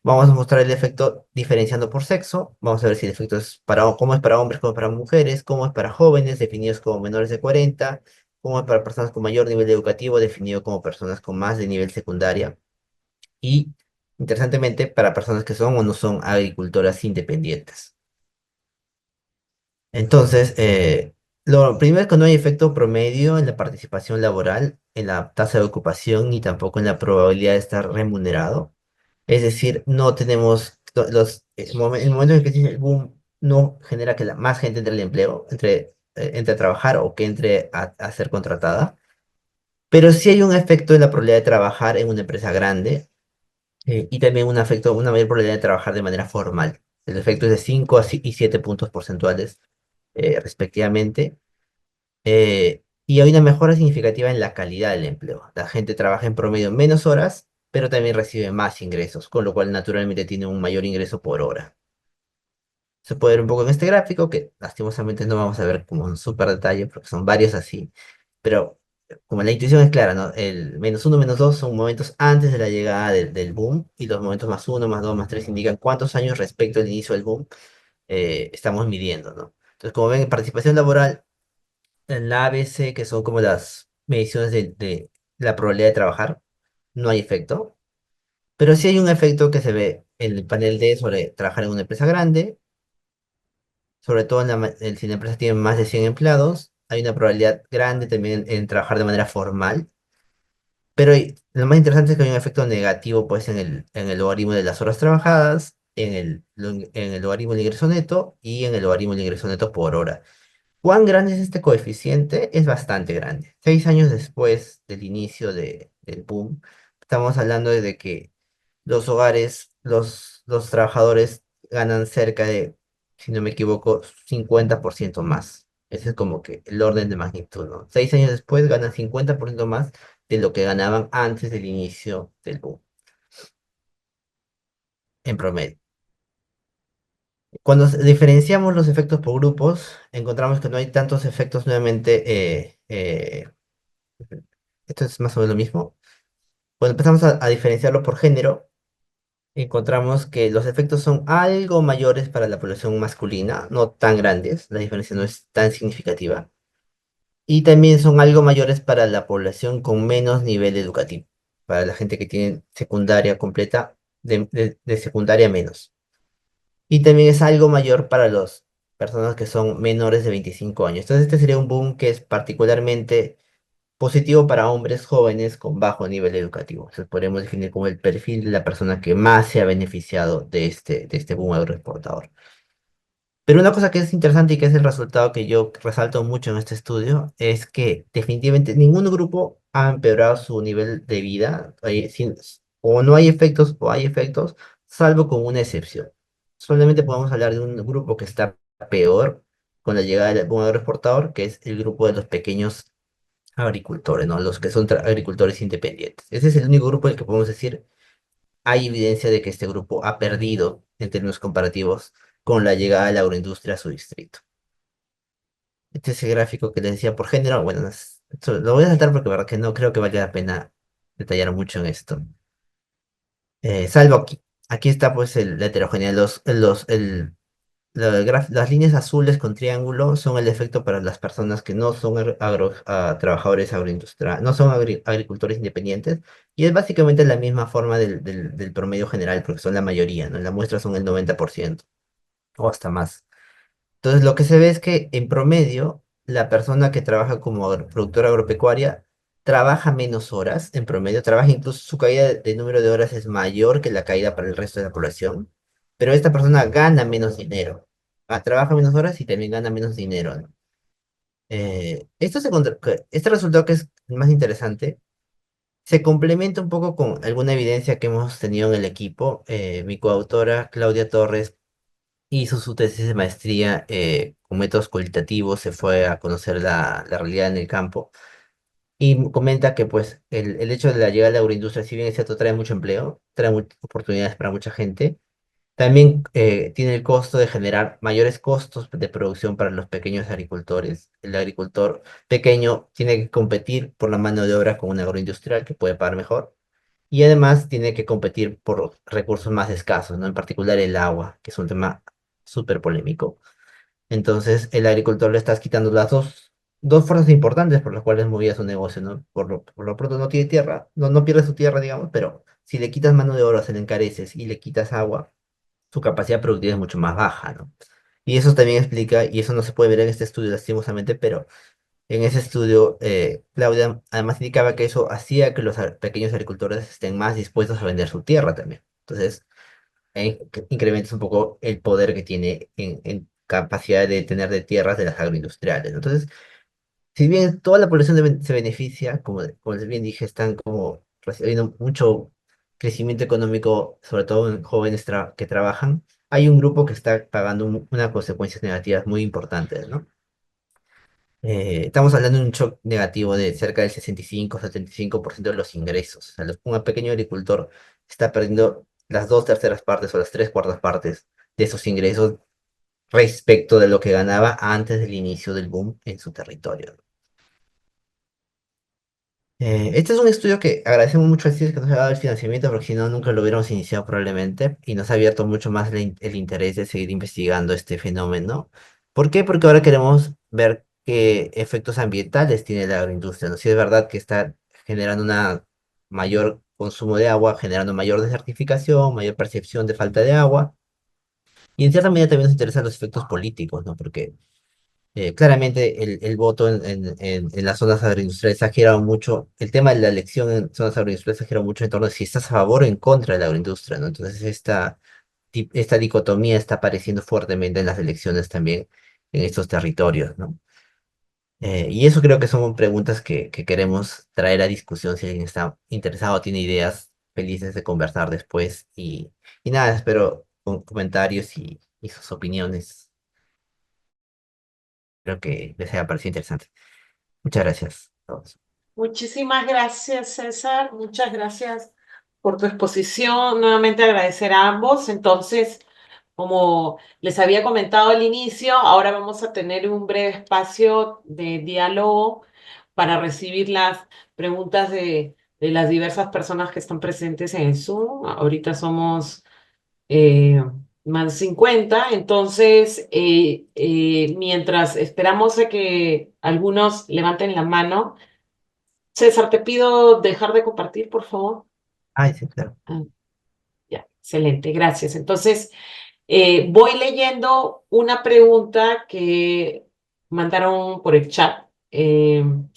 [SPEAKER 4] vamos a mostrar el efecto diferenciando por sexo. Vamos a ver si el efecto es cómo es para hombres, cómo es para mujeres, cómo es para jóvenes, definidos como menores de 40, cómo es para personas con mayor nivel educativo, definido como personas con más de nivel secundaria. Y, interesantemente, para personas que son o no son agricultoras independientes. Entonces, lo primero es que no hay efecto promedio en la participación laboral, en la tasa de ocupación, ni tampoco en la probabilidad de estar remunerado. Es decir, no tenemos el momento en el que tiene el boom no genera que más gente entre al empleo, entre a trabajar o que entre a ser contratada. Pero sí hay un efecto en la probabilidad de trabajar en una empresa grande y también una mayor probabilidad de trabajar de manera formal. El efecto es de 5 y 7 puntos porcentuales respectivamente. Y hay una mejora significativa en la calidad del empleo. La gente trabaja en promedio menos horas, pero también recibe más ingresos, con lo cual naturalmente tiene un mayor ingreso por hora. Se puede ver un poco en este gráfico, que lastimosamente no vamos a ver como en súper detalle, porque son varios así, pero como la intuición es clara, ¿no? El -1, -2 son momentos antes de la llegada del boom, y los momentos +1, +2, +3 indican cuántos años respecto al inicio del boom estamos midiendo, ¿no? Entonces, como ven, participación laboral en la ABC, que son como las mediciones de la probabilidad de trabajar, no hay efecto. Pero sí hay un efecto que se ve en el panel D sobre trabajar en una empresa grande, sobre todo si la empresa tiene más de 100 empleados. Hay una probabilidad grande también en trabajar de manera formal. Pero lo más interesante es que hay un efecto negativo pues, en el logaritmo de las horas trabajadas, en el logaritmo del ingreso neto y en el logaritmo del ingreso neto por hora. ¿Cuán grande es este coeficiente? Es bastante grande. 6 años después del inicio del boom, estamos hablando de que los hogares, los trabajadores ganan cerca de, si no me equivoco, 50% más. Ese es como que el orden de magnitud, ¿no? 6 años después ganan 50% más de lo que ganaban antes del inicio del boom, en promedio. Cuando diferenciamos los efectos por grupos, encontramos que no hay tantos efectos nuevamente. Esto es más o menos lo mismo. Cuando empezamos a diferenciarlo por género, encontramos que los efectos son algo mayores para la población masculina, no tan grandes, la diferencia no es tan significativa. Y también son algo mayores para la población con menos nivel educativo. 6 años después, cuando empezamos a diferenciarlo por género, encontramos que los efectos son algo mayores para la población masculina, no tan grandes, la diferencia no es tan significativa. Y también son algo mayores para la población con menos nivel educativo. para la gente que tiene secundaria completa, de secundaria menos. Y también es algo mayor para las personas que son menores de 25 años. Entonces este sería un boom que es particularmente positivo para hombres jóvenes con bajo nivel educativo. Entonces podemos definir como el perfil de la persona que más se ha beneficiado de este boom agroexportador. Pero una cosa que es interesante y que es el resultado que yo resalto mucho en este estudio es que definitivamente ningún grupo ha empeorado su nivel de vida. O no hay efectos o hay efectos, salvo con una excepción. Solamente podemos hablar de un grupo que está peor con la llegada del boom agroexportador, que es el grupo de los pequeños agricultores, ¿no? Los que son agricultores independientes. Ese es el único grupo del que podemos decir hay evidencia de que este grupo ha perdido en términos comparativos con la llegada de la agroindustria a su distrito. Este es el gráfico que les decía por género. Bueno, lo voy a saltar porque la verdad que no creo que valga la pena detallar mucho en esto. Salvo aquí. Aquí está pues la heterogeneidad. Las líneas azules con triángulo son el efecto para las personas que no son trabajadores agroindustriales, no son agricultores independientes, y es básicamente la misma forma del promedio general, porque son la mayoría, ¿no? En la muestra son el 90% o hasta más. Entonces, lo que se ve es que en promedio, la persona que trabaja como productora agropecuaria trabaja menos horas, en promedio, trabaja incluso su caída de número de horas es mayor que la caída para el resto de la población, pero esta persona gana menos dinero. Trabaja menos horas y también gana menos dinero, ¿no? Este resultado que es más interesante se complementa un poco con alguna evidencia que hemos tenido en el equipo. Mi coautora, Claudia Torres, hizo su tesis de maestría con métodos cualitativos, se fue a conocer la realidad en el campo y comenta que pues el hecho de la llegada de la agroindustria, si bien es cierto, trae mucho empleo, trae oportunidades para mucha gente, también tiene el costo de generar mayores costos de producción para los pequeños agricultores. El agricultor pequeño tiene que competir por la mano de obra con un agroindustrial que puede pagar mejor. Y además tiene que competir por recursos más escasos, ¿no? En particular el agua, que es un tema súper polémico. Entonces, el agricultor le estás quitando las dos fuerzas importantes por las cuales movía su negocio, ¿no? Por lo pronto no tiene tierra, no pierde su tierra, digamos, pero si le quitas mano de obra, se le encareces y le quitas agua, su capacidad productiva es mucho más baja, ¿no? Y eso también explica, y eso no se puede ver en este estudio lastimosamente, pero en ese estudio, Claudia además indicaba que eso hacía que los pequeños agricultores estén más dispuestos a vender su tierra también. Entonces, que incrementas un poco el poder que tiene en capacidad de tener de tierras de las agroindustriales, ¿no? Entonces, si bien toda la población se beneficia, como les bien dije, están como recibiendo mucho crecimiento económico, sobre todo en jóvenes que trabajan, hay un grupo que está pagando unas consecuencias negativas muy importantes, ¿no? Estamos hablando de un shock negativo de cerca del 65-75% de los ingresos. O sea, un pequeño agricultor está perdiendo las dos terceras partes o las tres cuartas partes de esos ingresos respecto de lo que ganaba antes del inicio del boom en su territorio. Este es un estudio que agradecemos mucho al CIES que nos ha dado el financiamiento, porque si no, nunca lo hubiéramos iniciado probablemente, y nos ha abierto mucho más el interés de seguir investigando este fenómeno. ¿Por qué? Porque ahora queremos ver qué efectos ambientales tiene la agroindustria, ¿no? Si es verdad que está generando una mayor consumo de agua, generando mayor desertificación, mayor percepción de falta de agua, y en cierta medida también nos interesan los efectos políticos, ¿no? Porque claramente el voto en las zonas agroindustriales ha girado mucho, el tema de la elección en zonas agroindustriales ha girado mucho en torno a si estás a favor o en contra de la agroindustria, ¿no? Entonces esta dicotomía está apareciendo fuertemente en las elecciones también en estos territorios, ¿no? Y eso creo que son preguntas que queremos traer a discusión si alguien está interesado o tiene ideas felices de conversar después. Y nada, espero con comentarios y sus opiniones. Creo que les haya parecido interesante. Muchas gracias a todos.
[SPEAKER 2] Muchísimas gracias, César. Muchas gracias por tu exposición. Nuevamente agradecer a ambos. Entonces, como les había comentado al inicio, ahora vamos a tener un breve espacio de diálogo para recibir las preguntas de las diversas personas que están presentes en el Zoom. Ahorita somos eh, más de 50, entonces mientras esperamos a que algunos levanten la mano, César, te pido dejar de compartir, por favor.
[SPEAKER 4] Ay, sí, claro.
[SPEAKER 2] Ah, ya, excelente, gracias. Entonces, voy leyendo una pregunta que mandaron por el chat. El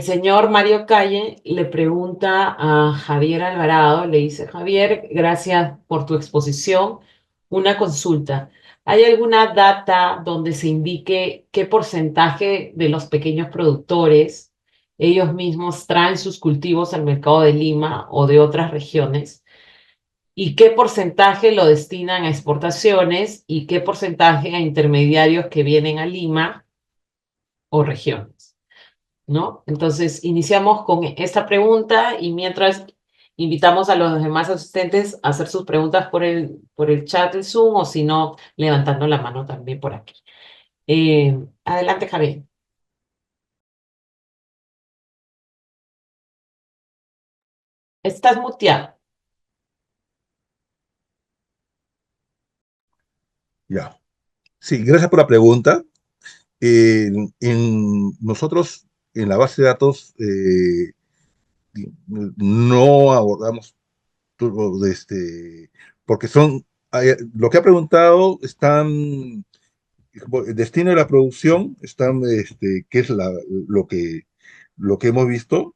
[SPEAKER 2] señor Mario Calle le pregunta a Javier Alvarado, le dice, Javier, gracias por tu exposición. Una consulta. ¿Hay alguna data donde se indique qué porcentaje de los pequeños productores ellos mismos traen sus cultivos al mercado de Lima o de otras regiones? ¿Y qué porcentaje lo destinan a exportaciones y qué porcentaje a intermediarios que vienen a Lima o regiones? ¿No? Entonces, iniciamos con esta pregunta y mientras invitamos a los demás asistentes a hacer sus preguntas por el chat del Zoom o si no, levantando la mano también por aquí. Adelante, Javier. Estás muteado.
[SPEAKER 3] Ya. Sí, gracias por la pregunta. Nosotros en la base de datos no abordamos todo porque lo que ha preguntado están, el destino de la producción, están, que es lo que hemos visto,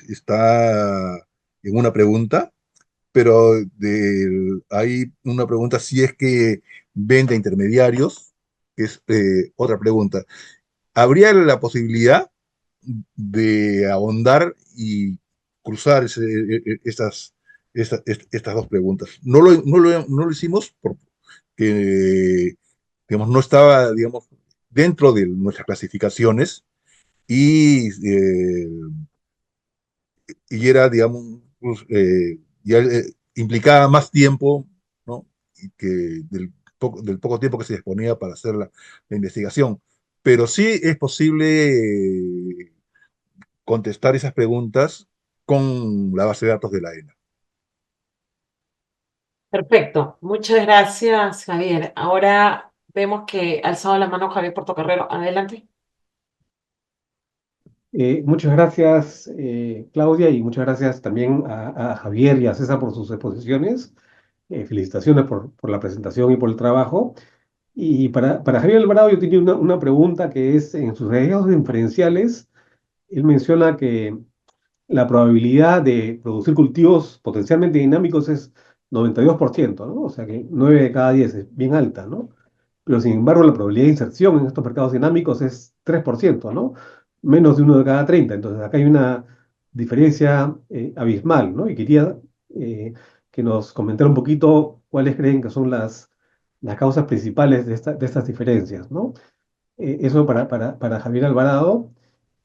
[SPEAKER 3] está en una pregunta, pero hay una pregunta si es que vende a intermediarios, que es otra pregunta. ¿Habría la posibilidad de ahondar y cruzar estas dos preguntas? No lo hicimos porque, digamos, no estaba, digamos, dentro de nuestras clasificaciones y era, digamos, ya implicaba más tiempo, ¿no? Y que del poco tiempo que se disponía para hacer la investigación. Pero sí es posible contestar esas preguntas con la base de datos de la ENA.
[SPEAKER 2] Perfecto. Muchas gracias, Javier. Ahora vemos que ha alzado la mano Javier Portocarrero. Adelante.
[SPEAKER 1] Muchas gracias, Claudia, y muchas gracias también a Javier y a César por sus exposiciones. Felicitaciones por la presentación y por el trabajo. Y para Javier Alvarado yo tenía una pregunta que es, en sus ejes diferenciales, él menciona que la probabilidad de producir cultivos potencialmente dinámicos es 92%, ¿no? O sea que 9 de cada 10 es bien alta, ¿no? Pero sin embargo la probabilidad de inserción en estos mercados dinámicos es 3%, ¿no? Menos de 1 de cada 30. Entonces acá hay una diferencia abismal, ¿no? Y quería que nos comentara un poquito cuáles creen que son las causas principales de estas diferencias, ¿no? Eso para Javier Alvarado.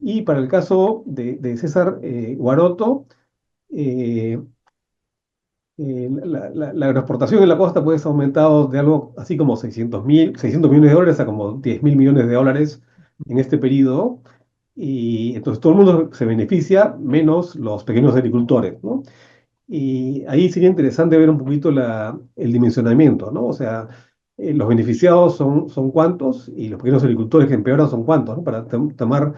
[SPEAKER 1] Y para el caso de César Guaroto, eh, la agroexportación en la costa puede ser aumentado de algo así como 600 millones de dólares a como 10.000 millones de dólares en este periodo. Y entonces todo el mundo se beneficia, menos los pequeños agricultores, ¿no? Y ahí sería interesante ver un poquito el dimensionamiento, ¿no? O sea, los beneficiados son cuántos y los pequeños agricultores que empeoran son cuántos, ¿no? Para tomar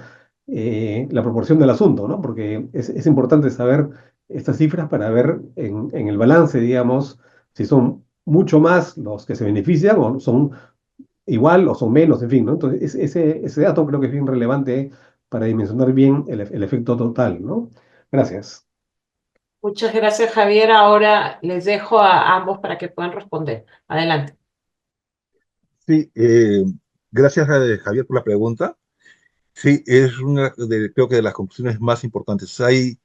[SPEAKER 1] la proporción del asunto, ¿no? Porque es importante saber estas cifras para ver en el balance, digamos, si son mucho más los que se benefician o son igual o son menos, en fin, ¿no? Entonces, ese dato creo que es bien relevante para dimensionar bien el efecto total, ¿no? Gracias.
[SPEAKER 2] Muchas gracias, Javier. Ahora les dejo a ambos para que puedan responder. Adelante.
[SPEAKER 3] Sí, gracias Javier por la pregunta. Sí, es creo que de las conclusiones más importantes. Hay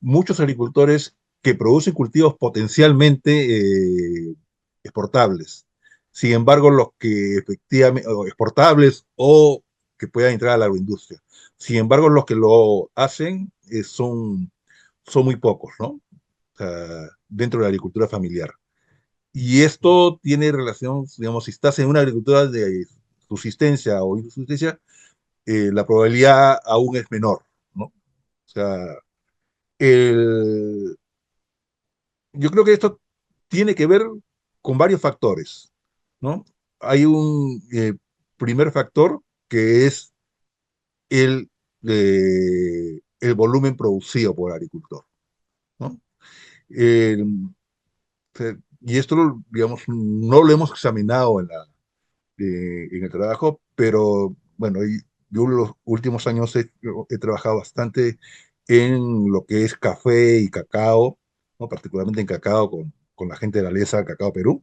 [SPEAKER 3] muchos agricultores que producen cultivos potencialmente exportables. Sin embargo, los que efectivamente, o exportables o que puedan entrar a la agroindustria. Sin embargo, los que lo hacen son muy pocos, ¿no? O sea, dentro de la agricultura familiar. Y esto tiene relación, digamos, si estás en una agricultura de subsistencia o insubsistencia, la probabilidad aún es menor, ¿no? O sea, el, yo creo que esto tiene que ver con varios factores, ¿no? Hay un primer factor que es el el volumen producido por el agricultor, ¿no? Eh, y esto, digamos, no lo hemos examinado en el trabajo, pero bueno, yo en los últimos años he trabajado bastante en lo que es café y cacao, ¿no? Particularmente en cacao con la gente de la Alianza Cacao Perú.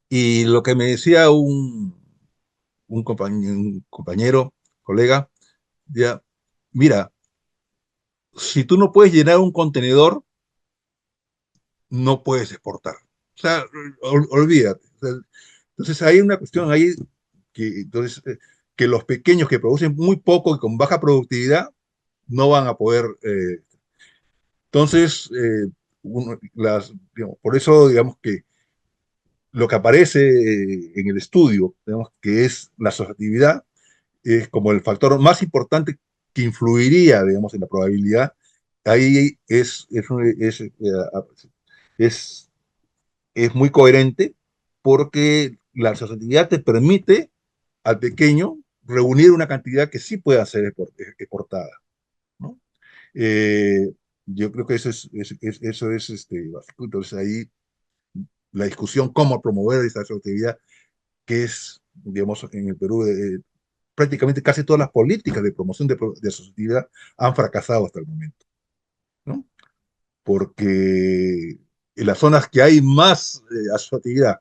[SPEAKER 3] Y lo que me decía un compañero, colega, ya, mira, si tú no puedes llenar un contenedor, no puedes exportar. O sea, olvídate. O sea, entonces hay una cuestión ahí que los pequeños que producen muy poco y con baja productividad no van a poder. Entonces, digamos, por eso, digamos que lo que aparece en el estudio, digamos, que es la asociatividad, es como el factor más importante que influiría, digamos, en la probabilidad. Ahí es, es muy coherente porque la asociatividad te permite al pequeño reunir una cantidad que sí pueda ser exportada, ¿no? Eh, yo creo que eso es básico. Entonces ahí la discusión cómo promover esa asociatividad, que es, digamos, en el Perú, prácticamente casi todas las políticas de promoción de asociatividad han fracasado hasta el momento, ¿no? Porque en las zonas que hay más asociatividad,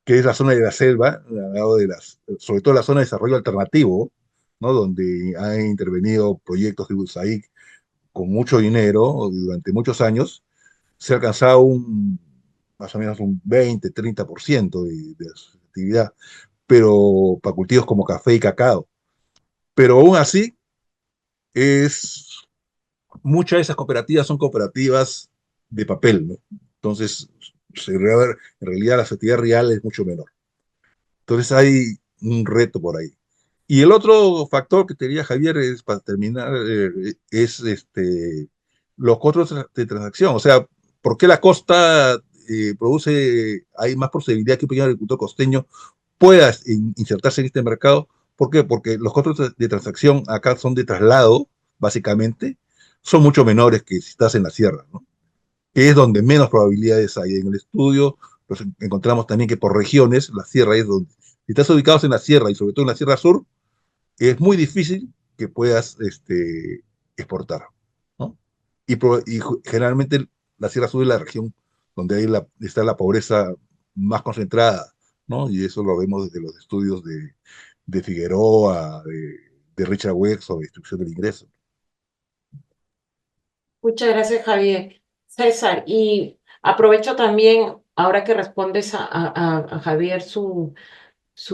[SPEAKER 3] que es la zona de la selva, al lado sobre todo la zona de desarrollo alternativo, ¿no? Donde han intervenido proyectos de USAID con mucho dinero durante muchos años, se ha alcanzado más o menos un 20-30% de actividad, pero para cultivos como café y cacao. Pero aún así, es, muchas de esas cooperativas son cooperativas de papel, ¿no? Entonces, en realidad la actividad real es mucho menor. Entonces hay un reto por ahí. Y el otro factor que te diría Javier es, para terminar, es los costos de transacción. O sea, ¿por qué la costa hay más posibilidad que un pequeño agricultor costeño pueda insertarse en este mercado? ¿Por qué? Porque los costos de transacción acá son de traslado, básicamente, son mucho menores que si estás en la sierra, ¿no? Que es donde menos probabilidades hay. En el estudio pues, encontramos también que por regiones, la sierra es donde, si estás ubicados en la sierra y sobre todo en la Sierra Sur, es muy difícil que puedas exportar, ¿no? Generalmente la Sierra Sur es la región donde está la pobreza más concentrada, ¿no? Y eso lo vemos desde los estudios de Figueroa, de Richard Wex sobre distribución del ingreso.
[SPEAKER 2] Muchas gracias, Javier. César, y aprovecho también, ahora que respondes a Javier su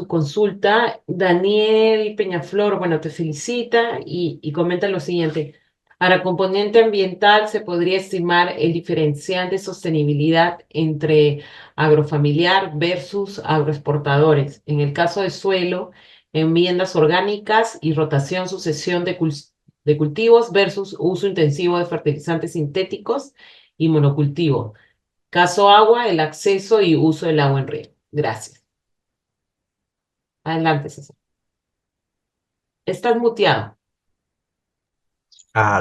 [SPEAKER 2] consulta, Daniel Peñaflor, bueno, te felicita y comenta lo siguiente. Para componente ambiental se podría estimar el diferencial de sostenibilidad entre agrofamiliar versus agroexportadores. En el caso de suelo, enmiendas orgánicas y rotación, sucesión de cultivos versus uso intensivo de fertilizantes sintéticos y monocultivo. Caso agua, el acceso y uso del agua en río. Gracias. Adelante, César. Estás muteado.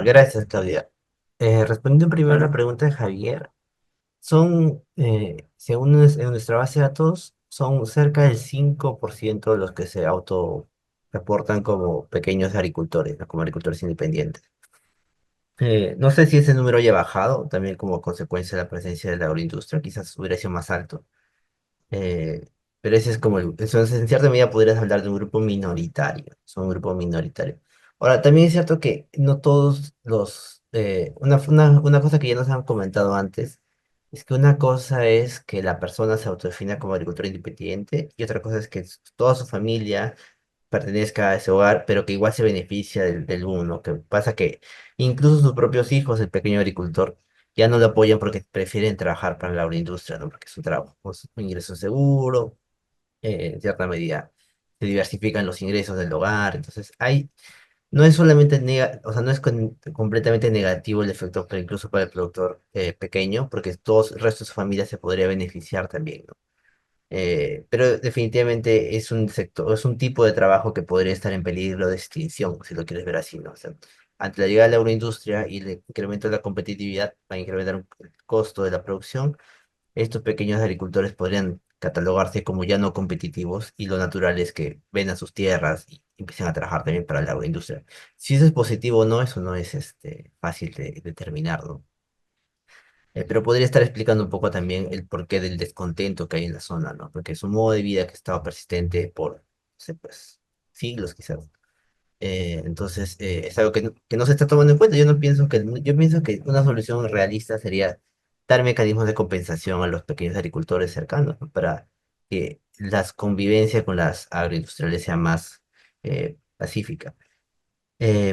[SPEAKER 4] Gracias, Claudia. Respondiendo primero a la pregunta de Javier, según en nuestra base de datos, son cerca del 5% de los que se auto reportan como pequeños agricultores, ¿no? Como agricultores independientes. No sé si ese número haya bajado, también como consecuencia de la presencia de la agroindustria, quizás hubiera sido más alto. Eh, pero ese es como entonces, en cierta medida podrías hablar de un grupo minoritario, son un grupo minoritario. Ahora, también es cierto que no todos una cosa que ya nos han comentado antes, es que una cosa es que la persona se autodefina como agricultor independiente y otra cosa es que toda su familia pertenezca a ese hogar, pero que igual se beneficia del uno, que pasa que incluso sus propios hijos, el pequeño agricultor, ya no lo apoyan porque prefieren trabajar para la agroindustria, ¿no? Porque su trabajo es un ingreso seguro, en cierta medida se diversifican los ingresos del hogar, entonces no es solamente, o sea, no es completamente negativo el efecto, pero incluso para el productor pequeño, porque el resto de su familia se podría beneficiar también, ¿no? Pero definitivamente es un sector, es un tipo de trabajo que podría estar en peligro de extinción, si lo quieres ver así, ¿no? O sea, ante la llegada de la agroindustria y el incremento de la competitividad, va a incrementar el costo de la producción. Estos pequeños agricultores podrían catalogarse como ya no competitivos y lo natural es que vendan sus tierras y empiecen a trabajar también para la agroindustria. Si eso es positivo o no, eso no es fácil de determinar, ¿no? Pero podría estar explicando un poco también el porqué del descontento que hay en la zona, ¿no? Porque es un modo de vida que ha estado persistente por, no sé, pues, siglos quizás. Entonces, es algo que no se está tomando en cuenta. Yo no pienso yo pienso que una solución realista sería dar mecanismos de compensación a los pequeños agricultores cercanos, ¿no? Para que las convivencia con las agroindustriales sea más pacífica.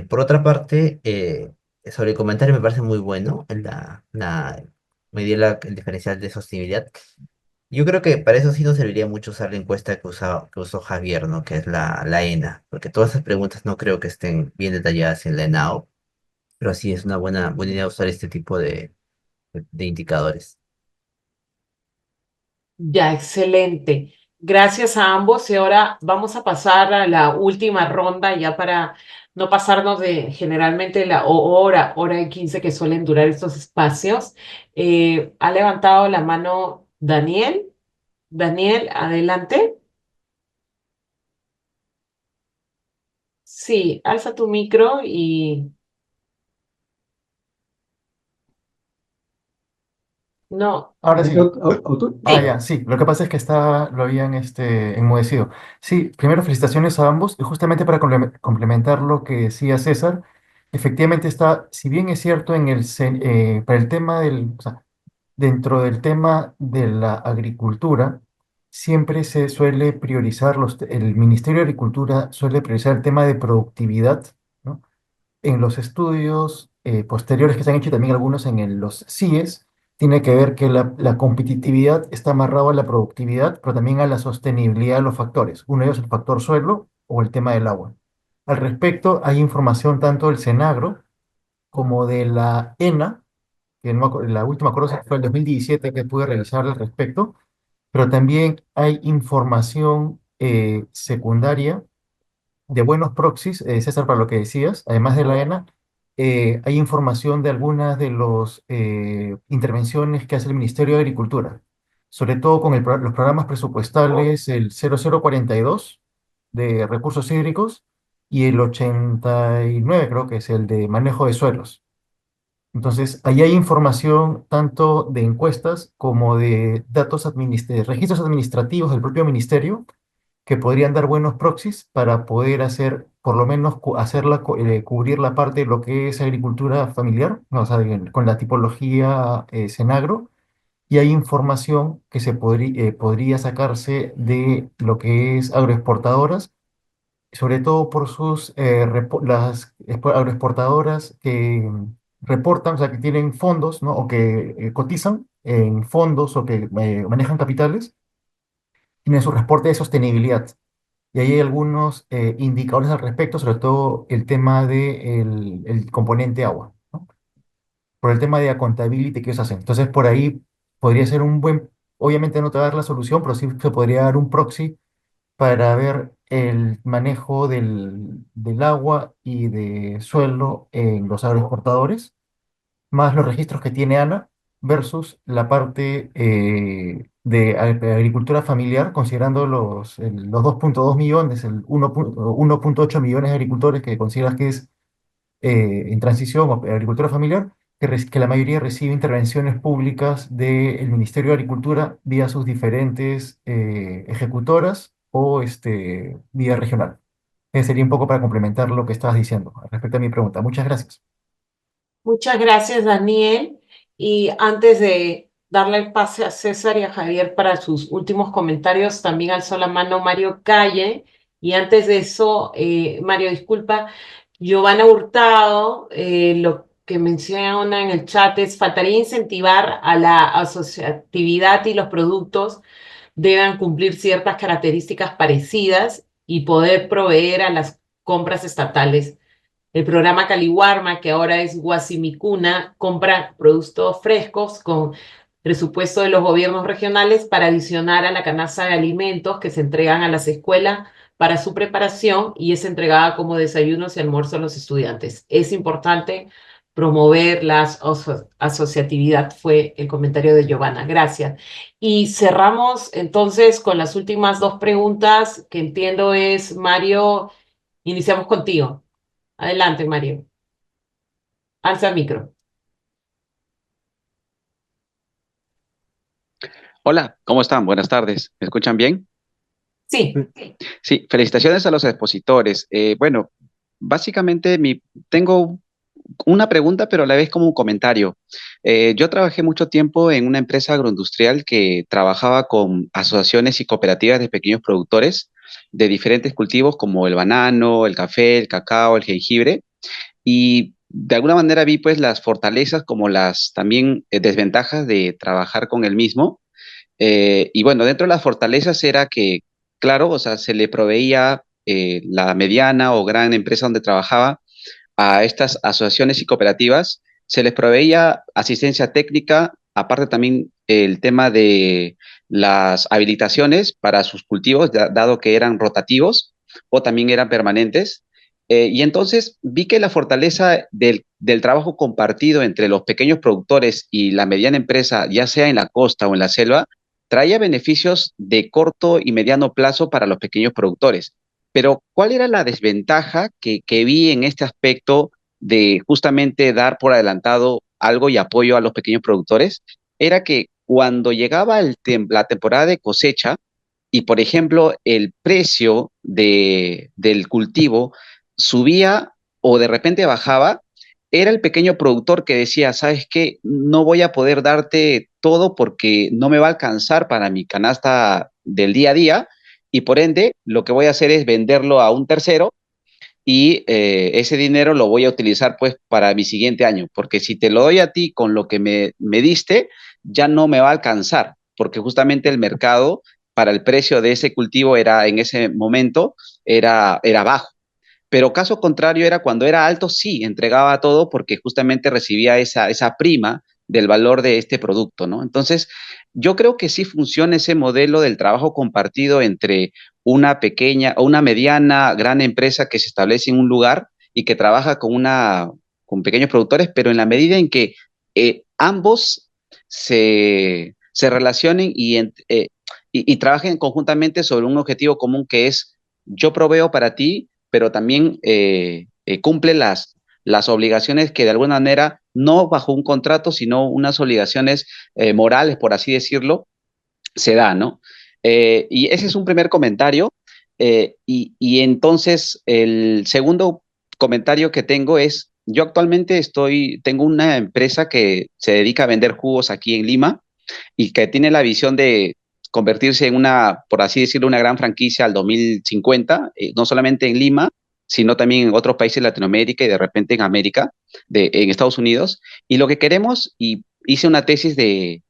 [SPEAKER 4] Por otra parte, sobre el comentario me parece muy bueno medir el diferencial de sostenibilidad. Yo creo que para eso sí nos serviría mucho usar la encuesta que usó Javier, ¿no? Que es la ENA, porque todas esas preguntas no creo que estén bien detalladas en la ENAO, pero sí es una buena idea usar este tipo de indicadores.
[SPEAKER 2] Ya, excelente. Gracias a ambos. Y ahora vamos a pasar a la última ronda ya para no pasarnos de generalmente la hora y 15 que suelen durar estos espacios. Ha levantado la mano Daniel. Daniel, adelante. Sí, alza tu micro y no.
[SPEAKER 5] Ahora sí.
[SPEAKER 2] Sí.
[SPEAKER 5] Ya, sí. Lo que pasa es que lo habían enmudecido. Sí, primero felicitaciones a ambos. Y justamente para complementar lo que decía César, efectivamente está, si bien es cierto para el tema o sea, dentro del tema de la agricultura, siempre se suele priorizar, el Ministerio de Agricultura suele priorizar el tema de productividad, ¿no? En los estudios posteriores que se han hecho, y también algunos los CIES, tiene que ver que la competitividad está amarrado a la productividad, pero también a la sostenibilidad de los factores. Uno de ellos es el factor suelo o el tema del agua. Al respecto, hay información tanto del Senagro como de la ENA, que no la última cosa fue el 2017 que pude revisar al respecto, pero también hay información secundaria de buenos proxies, César, para lo que decías, además de la ENA, hay información de algunas de las intervenciones que hace el Ministerio de Agricultura, sobre todo con los programas presupuestales, el 0042 de recursos hídricos y el 89 creo que es el de manejo de suelos. Entonces, ahí hay información tanto de encuestas como de registros administrativos del propio ministerio que podrían dar buenos proxies para poder hacer, por lo menos, cubrir la parte de lo que es agricultura familiar, ¿no? O sea, con la tipología Senagro, y hay información que podría sacarse de lo que es agroexportadoras, sobre todo por las agroexportadoras que reportan, o sea, que tienen fondos, ¿no? O que cotizan en fondos o que manejan capitales, tienen su reporte de sostenibilidad. Y ahí hay algunos indicadores al respecto, sobre todo el tema del el componente agua, ¿no? Por el tema de accountability que ellos hacen. Entonces, por ahí podría ser obviamente no te va a dar la solución, pero sí se podría dar un proxy para ver el manejo del agua y de suelo en los agroexportadores más los registros que tiene Ana versus la parte de agricultura familiar, considerando los 2,2 millones, el 1,8 millones de agricultores que consideras que es en transición o agricultura familiar, que la mayoría recibe intervenciones públicas del Ministerio de Agricultura vía sus diferentes ejecutoras o vía regional. Sería un poco para complementar lo que estabas diciendo respecto a mi pregunta. Muchas gracias.
[SPEAKER 2] Muchas gracias, Daniel. Y antes de darle el pase a César y a Javier para sus últimos comentarios, también alzó la mano Mario Calle. Y antes de eso, Mario, disculpa, Giovanna Hurtado, lo que menciona en el chat es, faltaría incentivar a la asociatividad y los productos deben cumplir ciertas características parecidas y poder proveer a las compras estatales. El programa Caliwarma, que ahora es Guasimicuna, compra productos frescos con presupuesto de los gobiernos regionales para adicionar a la canasta de alimentos que se entregan a las escuelas para su preparación y es entregada como desayunos y almuerzos a los estudiantes. Es importante promover la asociatividad, fue el comentario de Giovanna. Gracias. Y cerramos entonces con las últimas dos preguntas que entiendo es, Mario, iniciamos contigo. Adelante, Mario. Alza el micro.
[SPEAKER 6] Hola, ¿cómo están? Buenas tardes. ¿Me escuchan bien?
[SPEAKER 2] Sí.
[SPEAKER 6] Sí, felicitaciones a los expositores. Bueno, básicamente tengo una pregunta, pero a la vez como un comentario. Yo trabajé mucho tiempo en una empresa agroindustrial que trabajaba con asociaciones y cooperativas de pequeños productores de diferentes cultivos como el banano, el café, el cacao, el jengibre, y de alguna manera vi pues las fortalezas como las también desventajas de trabajar con el mismo. Y bueno, dentro de las fortalezas era que, claro, o sea, se le proveía la mediana o gran empresa donde trabajaba a estas asociaciones y cooperativas, se les proveía asistencia técnica, aparte también el tema de las habilitaciones para sus cultivos, dado que eran rotativos o también eran permanentes. Y entonces vi que la fortaleza del trabajo compartido entre los pequeños productores y la mediana empresa, ya sea en la costa o en la selva, traía beneficios de corto y mediano plazo para los pequeños productores. Pero, ¿cuál era la desventaja que vi en este aspecto de justamente dar por adelantado algo y apoyo a los pequeños productores? Era que cuando llegaba la temporada de cosecha y, por ejemplo, el precio del cultivo subía o de repente bajaba, era el pequeño productor que decía, ¿sabes qué? No voy a poder darte todo porque no me va a alcanzar para mi canasta del día a día y por ende lo que voy a hacer es venderlo a un tercero y ese dinero lo voy a utilizar pues para mi siguiente año, porque si te lo doy a ti con lo que me diste, ya no me va a alcanzar, porque justamente el mercado para el precio de ese cultivo era en ese momento era bajo. Pero caso contrario era cuando era alto, sí, entregaba todo porque justamente recibía esa prima del valor de este producto, ¿no? Entonces, yo creo que sí funciona ese modelo del trabajo compartido entre una pequeña o una mediana, gran empresa que se establece en un lugar y que trabaja con pequeños productores, pero en la medida en que ambos se relacionen y trabajen conjuntamente sobre un objetivo común que es yo proveo para ti pero también cumple las obligaciones que de alguna manera, no bajo un contrato, sino unas obligaciones morales, por así decirlo, se da, ¿no? Y ese es un primer comentario. Y entonces el segundo comentario que tengo es, yo actualmente tengo una empresa que se dedica a vender jugos aquí en Lima y que tiene la visión de convertirse en una, por así decirlo, una gran franquicia al 2050, no solamente en Lima, sino también en otros países de Latinoamérica y de repente en América, en Estados Unidos. Y lo que queremos, y hice una tesis de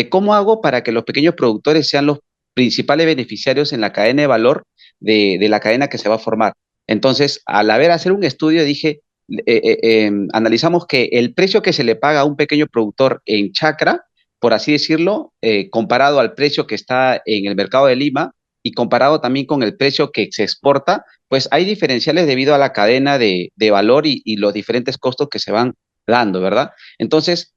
[SPEAKER 6] cómo hago para que los pequeños productores sean los principales beneficiarios en la cadena de valor de la cadena que se va a formar. Entonces, al hacer un estudio, dije, analizamos que el precio que se le paga a un pequeño productor en chacra por así decirlo, comparado al precio que está en el mercado de Lima y comparado también con el precio que se exporta, pues hay diferenciales debido a la cadena de valor y los diferentes costos que se van dando, ¿verdad? Entonces,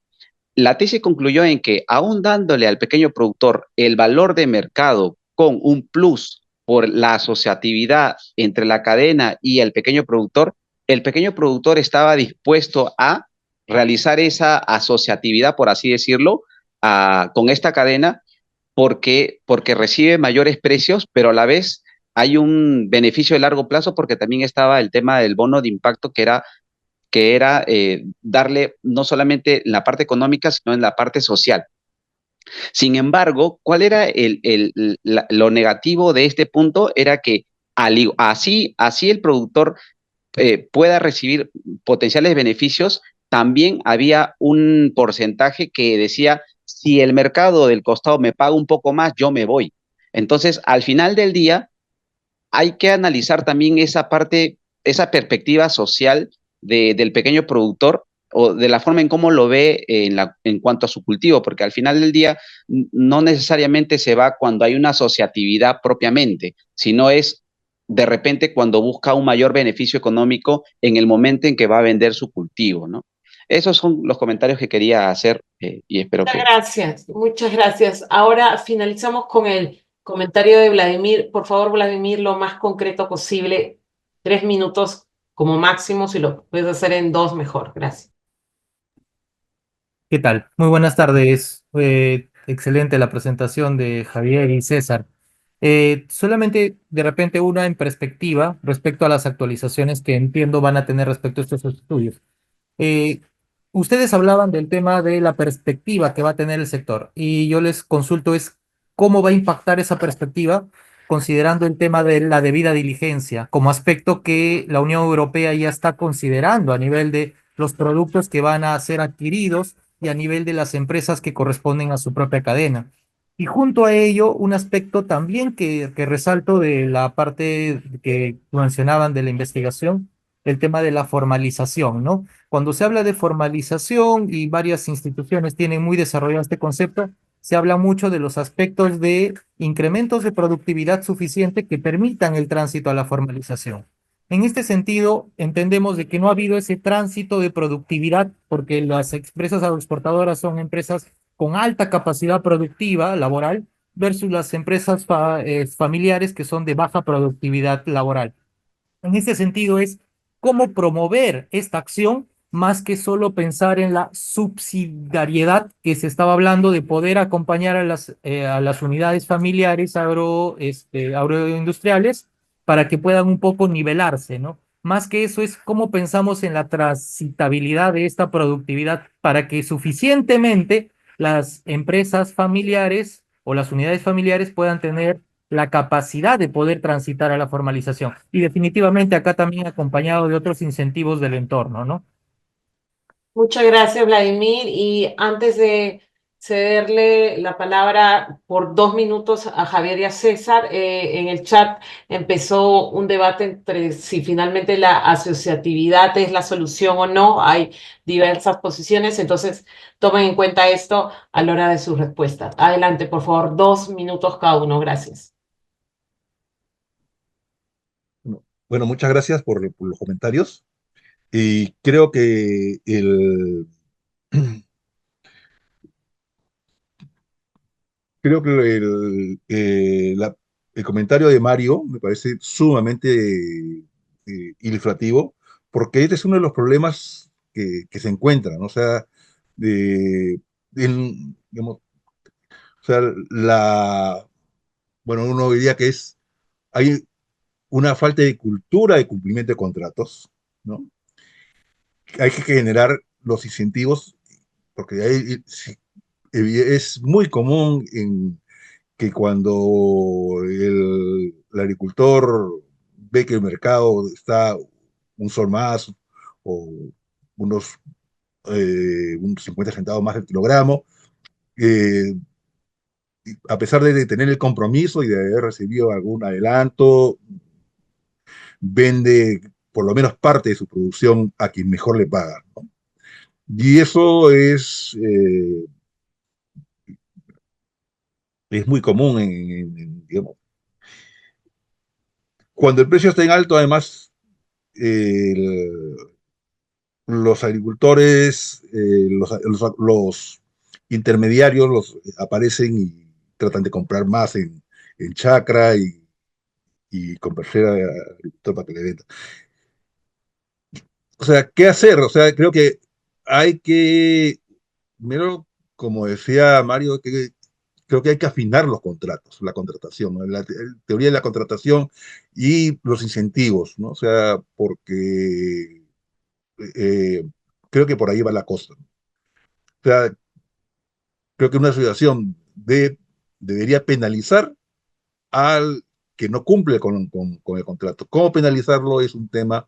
[SPEAKER 6] la tesis concluyó en que aún dándole al pequeño productor el valor de mercado con un plus por la asociatividad entre la cadena y el pequeño productor estaba dispuesto a realizar esa asociatividad, por así decirlo, con esta cadena porque recibe mayores precios, pero a la vez hay un beneficio de largo plazo porque también estaba el tema del bono de impacto que era darle no solamente en la parte económica, sino en la parte social. Sin embargo, ¿cuál era lo negativo de este punto? Era que así el productor pueda recibir potenciales beneficios, también había un porcentaje que decía, si el mercado del costado me paga un poco más, yo me voy. Entonces, al final del día, hay que analizar también esa parte, esa perspectiva social del pequeño productor o de la forma en cómo lo ve en cuanto a su cultivo, porque al final del día no necesariamente se va cuando hay una asociatividad propiamente, sino es de repente cuando busca un mayor beneficio económico en el momento en que va a vender su cultivo, ¿no? Esos son los comentarios que quería hacer y espero
[SPEAKER 2] Muchas
[SPEAKER 6] que...
[SPEAKER 2] gracias, muchas gracias. Ahora finalizamos con el comentario de Vladimir. Por favor, Vladimir, lo más concreto posible, 3 minutos como máximo, si lo puedes hacer en 2, mejor. Gracias.
[SPEAKER 7] ¿Qué tal? Muy buenas tardes. Excelente la presentación de Javier y César. Solamente de repente una en perspectiva respecto a las actualizaciones que entiendo van a tener respecto a estos estudios. Eh, Ustedes hablaban del tema de la perspectiva que va a tener el sector y yo les consulto es cómo va a impactar esa perspectiva considerando el tema de la debida diligencia como aspecto que la Unión Europea ya está considerando a nivel de los productos que van a ser adquiridos y a nivel de las empresas que corresponden a su propia cadena. Y junto a ello, un aspecto también que resalto de la parte que mencionaban de la investigación, el tema de la formalización, ¿no? Cuando se habla de formalización y varias instituciones tienen muy desarrollado este concepto, se habla mucho de los aspectos de incrementos de productividad suficiente que permitan el tránsito a la formalización. En este sentido, entendemos de que no ha habido ese tránsito de productividad porque las empresas agroexportadoras son empresas con alta capacidad productiva laboral versus las empresas familiares que son de baja productividad laboral. En ese sentido es cómo promover esta acción más que solo pensar en la subsidiariedad que se estaba hablando de poder acompañar a las unidades familiares agroindustriales para que puedan un poco nivelarse, ¿no? Más que eso es cómo pensamos en la transitabilidad de esta productividad para que suficientemente las empresas familiares o las unidades familiares puedan tener la capacidad de poder transitar a la formalización. Y definitivamente acá también acompañado de otros incentivos del entorno, ¿no?
[SPEAKER 2] Muchas gracias, Vladimir. Y antes de cederle la palabra por 2 minutos a Javier y a César, en el chat empezó un debate entre si finalmente la asociatividad es la solución o no. Hay diversas posiciones, entonces tomen en cuenta esto a la hora de sus respuestas. Adelante, por favor, 2 minutos cada uno. Gracias.
[SPEAKER 3] Bueno, muchas gracias por los comentarios. Y creo que creo que el comentario de Mario me parece sumamente ilustrativo, porque este es uno de los problemas que se encuentran, ¿no? O sea, digamos, o sea, bueno, uno diría que hay una falta de cultura de cumplimiento de contratos, ¿no? Hay que generar los incentivos, porque sí, es muy común que cuando el agricultor ve que el mercado está un sol más o unos, unos 50 centavos más el kilogramo, eh, a pesar de tener el compromiso y de haber recibido algún adelanto, vende por lo menos parte de su producción a quien mejor le paga, ¿no? Y eso es muy común digamos, cuando el precio está en alto, además, el, los agricultores, los intermediarios aparecen y tratan de comprar más en chacra y convencer al agricultor para que le venda. O sea, ¿qué hacer? O sea, creo que hay que, primero, como decía Mario, creo que hay que afinar los contratos, la contratación, ¿no? La teoría de la contratación y los incentivos, ¿no? O sea, porque eh, creo que por ahí va la cosa. O sea, creo que una asociación debería penalizar al que no cumple con el contrato. ¿Cómo penalizarlo? Es un tema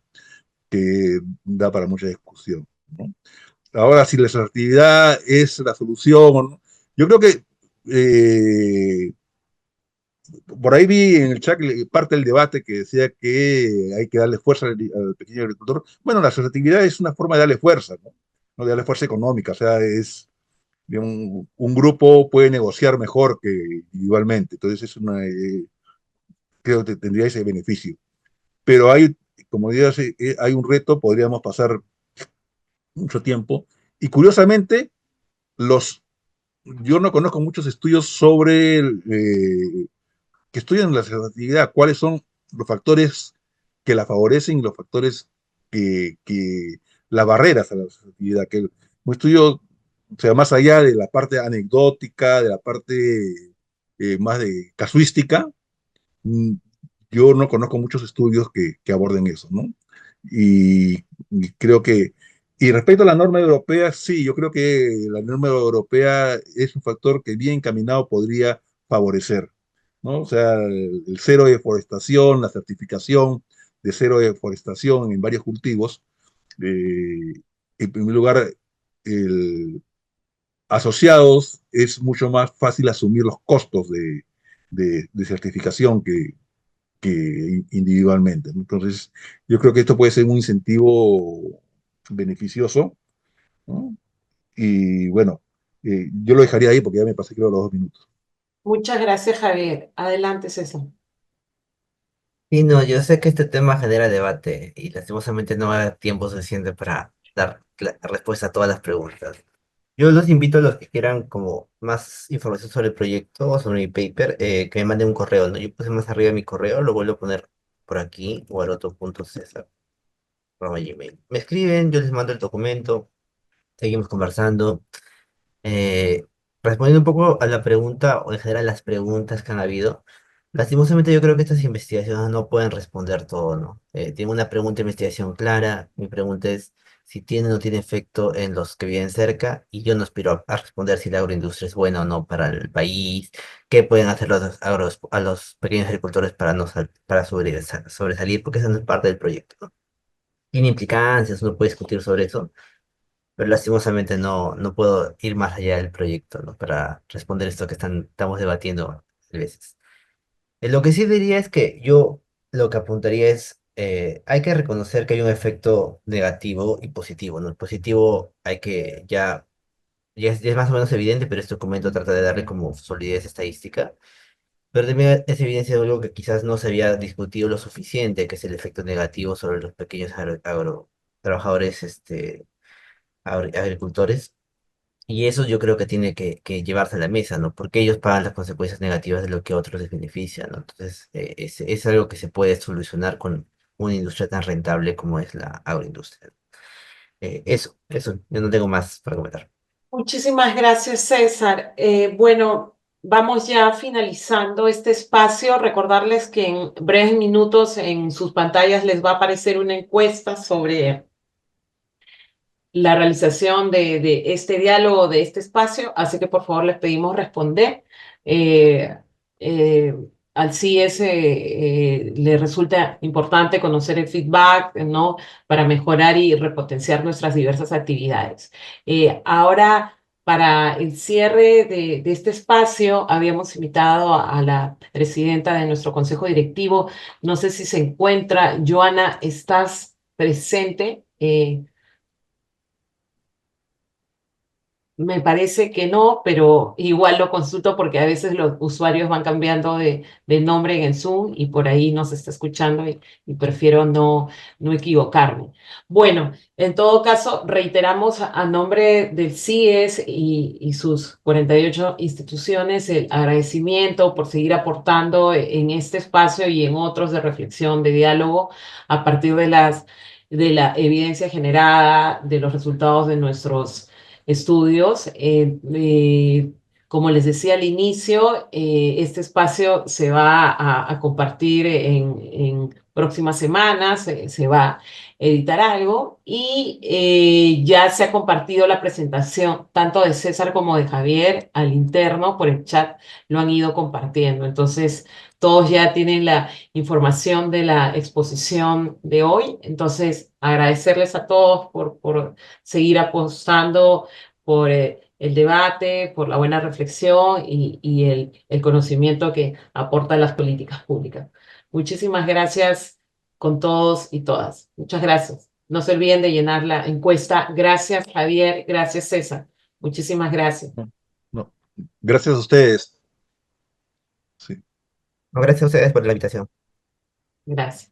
[SPEAKER 3] que da para mucha discusión, ¿no? Ahora, si la asertividad es la solución, ¿no? Yo creo que por ahí vi en el chat parte del debate que decía que hay que darle fuerza al pequeño agricultor. Bueno, la asertividad es una forma de darle fuerza, ¿no? no de darle fuerza económica, o sea, es de un grupo puede negociar mejor que individualmente, entonces creo que tendría ese beneficio. Pero hay, como digo, hay un reto, podríamos pasar mucho tiempo, y curiosamente, los, yo no conozco muchos estudios sobre que estudian la asertividad, cuáles son los factores que la favorecen y los factores que las barreras a la asertividad, que un estudio, o sea, más allá de la parte anecdótica, de la parte más de casuística, mm, yo no conozco muchos estudios que aborden eso, ¿no? Y creo que, y respecto a la norma europea, sí, yo creo que la norma europea es un factor que bien encaminado podría favorecer, ¿no? O sea, el cero de deforestación, la certificación de cero de deforestación en varios cultivos, eh, en primer lugar, el, asociados es mucho más fácil asumir los costos de certificación que individualmente, ¿no? Entonces, yo creo que esto puede ser un incentivo beneficioso, ¿no? Y bueno, yo lo dejaría ahí porque ya me pasé creo los 2 minutos.
[SPEAKER 2] Muchas gracias, Javier. Adelante, César.
[SPEAKER 4] Y no, yo sé que este tema genera debate y lastimosamente no va a haber tiempo suficiente para dar respuesta a todas las preguntas. Yo los invito a los que quieran como más información sobre el proyecto o sobre mi paper, que me manden un correo, ¿no? Yo puse más arriba mi correo, lo vuelvo a poner por aquí o al otro punto César, @gmail. Me escriben, yo les mando el documento, seguimos conversando. Eh, Respondiendo un poco a la pregunta, o en general las preguntas que han habido, lastimosamente yo creo que estas investigaciones no pueden responder todo, ¿no? Tengo una pregunta de investigación clara, mi pregunta es si tiene o no tiene efecto en los que viven cerca, y yo no aspiro a responder si la agroindustria es buena o no para el país, qué pueden hacer a los pequeños agricultores para, no para sobresalir, porque esa no es parte del proyecto, ¿no? Tiene implicancias, uno puede discutir sobre eso, pero lastimosamente no puedo ir más allá del proyecto, ¿no? Para responder esto que estamos debatiendo a veces. Lo que sí diría es que yo lo que apuntaría es, hay que reconocer que hay un efecto negativo y positivo, ¿no? El positivo hay que ya es más o menos evidente, pero este documento trata de darle como solidez estadística. Pero también es evidencia de algo que quizás no se había discutido lo suficiente, que es el efecto negativo sobre los pequeños trabajadores, agricultores. Y eso yo creo que tiene que llevarse a la mesa, ¿no? Porque ellos pagan las consecuencias negativas de lo que a otros les beneficia, ¿no? Entonces, es algo que se puede solucionar con una industria tan rentable como es la agroindustria. Eso, yo no tengo más para comentar.
[SPEAKER 2] Muchísimas gracias, César. Bueno, vamos ya finalizando este espacio. Recordarles que en breves minutos en sus pantallas les va a aparecer una encuesta sobre la realización de este diálogo, de este espacio, así que por favor les pedimos responder. Eh, eh, Al CIES le resulta importante conocer el feedback, ¿no? Para mejorar y repotenciar nuestras diversas actividades. Ahora, para el cierre de este espacio, habíamos invitado a la presidenta de nuestro consejo directivo. No sé si se encuentra. Joana, ¿estás presente? Me parece que no, pero igual lo consulto porque a veces los usuarios van cambiando de nombre en el Zoom y por ahí no se está escuchando y prefiero no equivocarme. Bueno, en todo caso, reiteramos a nombre del CIES y sus 48 instituciones el agradecimiento por seguir aportando en este espacio y en otros de reflexión, de diálogo, a partir de la evidencia generada, de los resultados de nuestros estudios. Como les decía al inicio, este espacio se va a compartir en próximas semanas, se va a editar algo y ya se ha compartido la presentación tanto de César como de Javier al interno por el chat, lo han ido compartiendo. Entonces, todos ya tienen la información de la exposición de hoy. Entonces, agradecerles a todos por seguir apostando por el debate, por la buena reflexión y el conocimiento que aportan las políticas públicas. Muchísimas gracias con todos y todas. Muchas gracias. no se olviden de llenar la encuesta. Gracias, Javier. Gracias, César. Muchísimas gracias.
[SPEAKER 3] No. Gracias a ustedes. Sí.
[SPEAKER 4] No, gracias a ustedes por la invitación.
[SPEAKER 2] Gracias.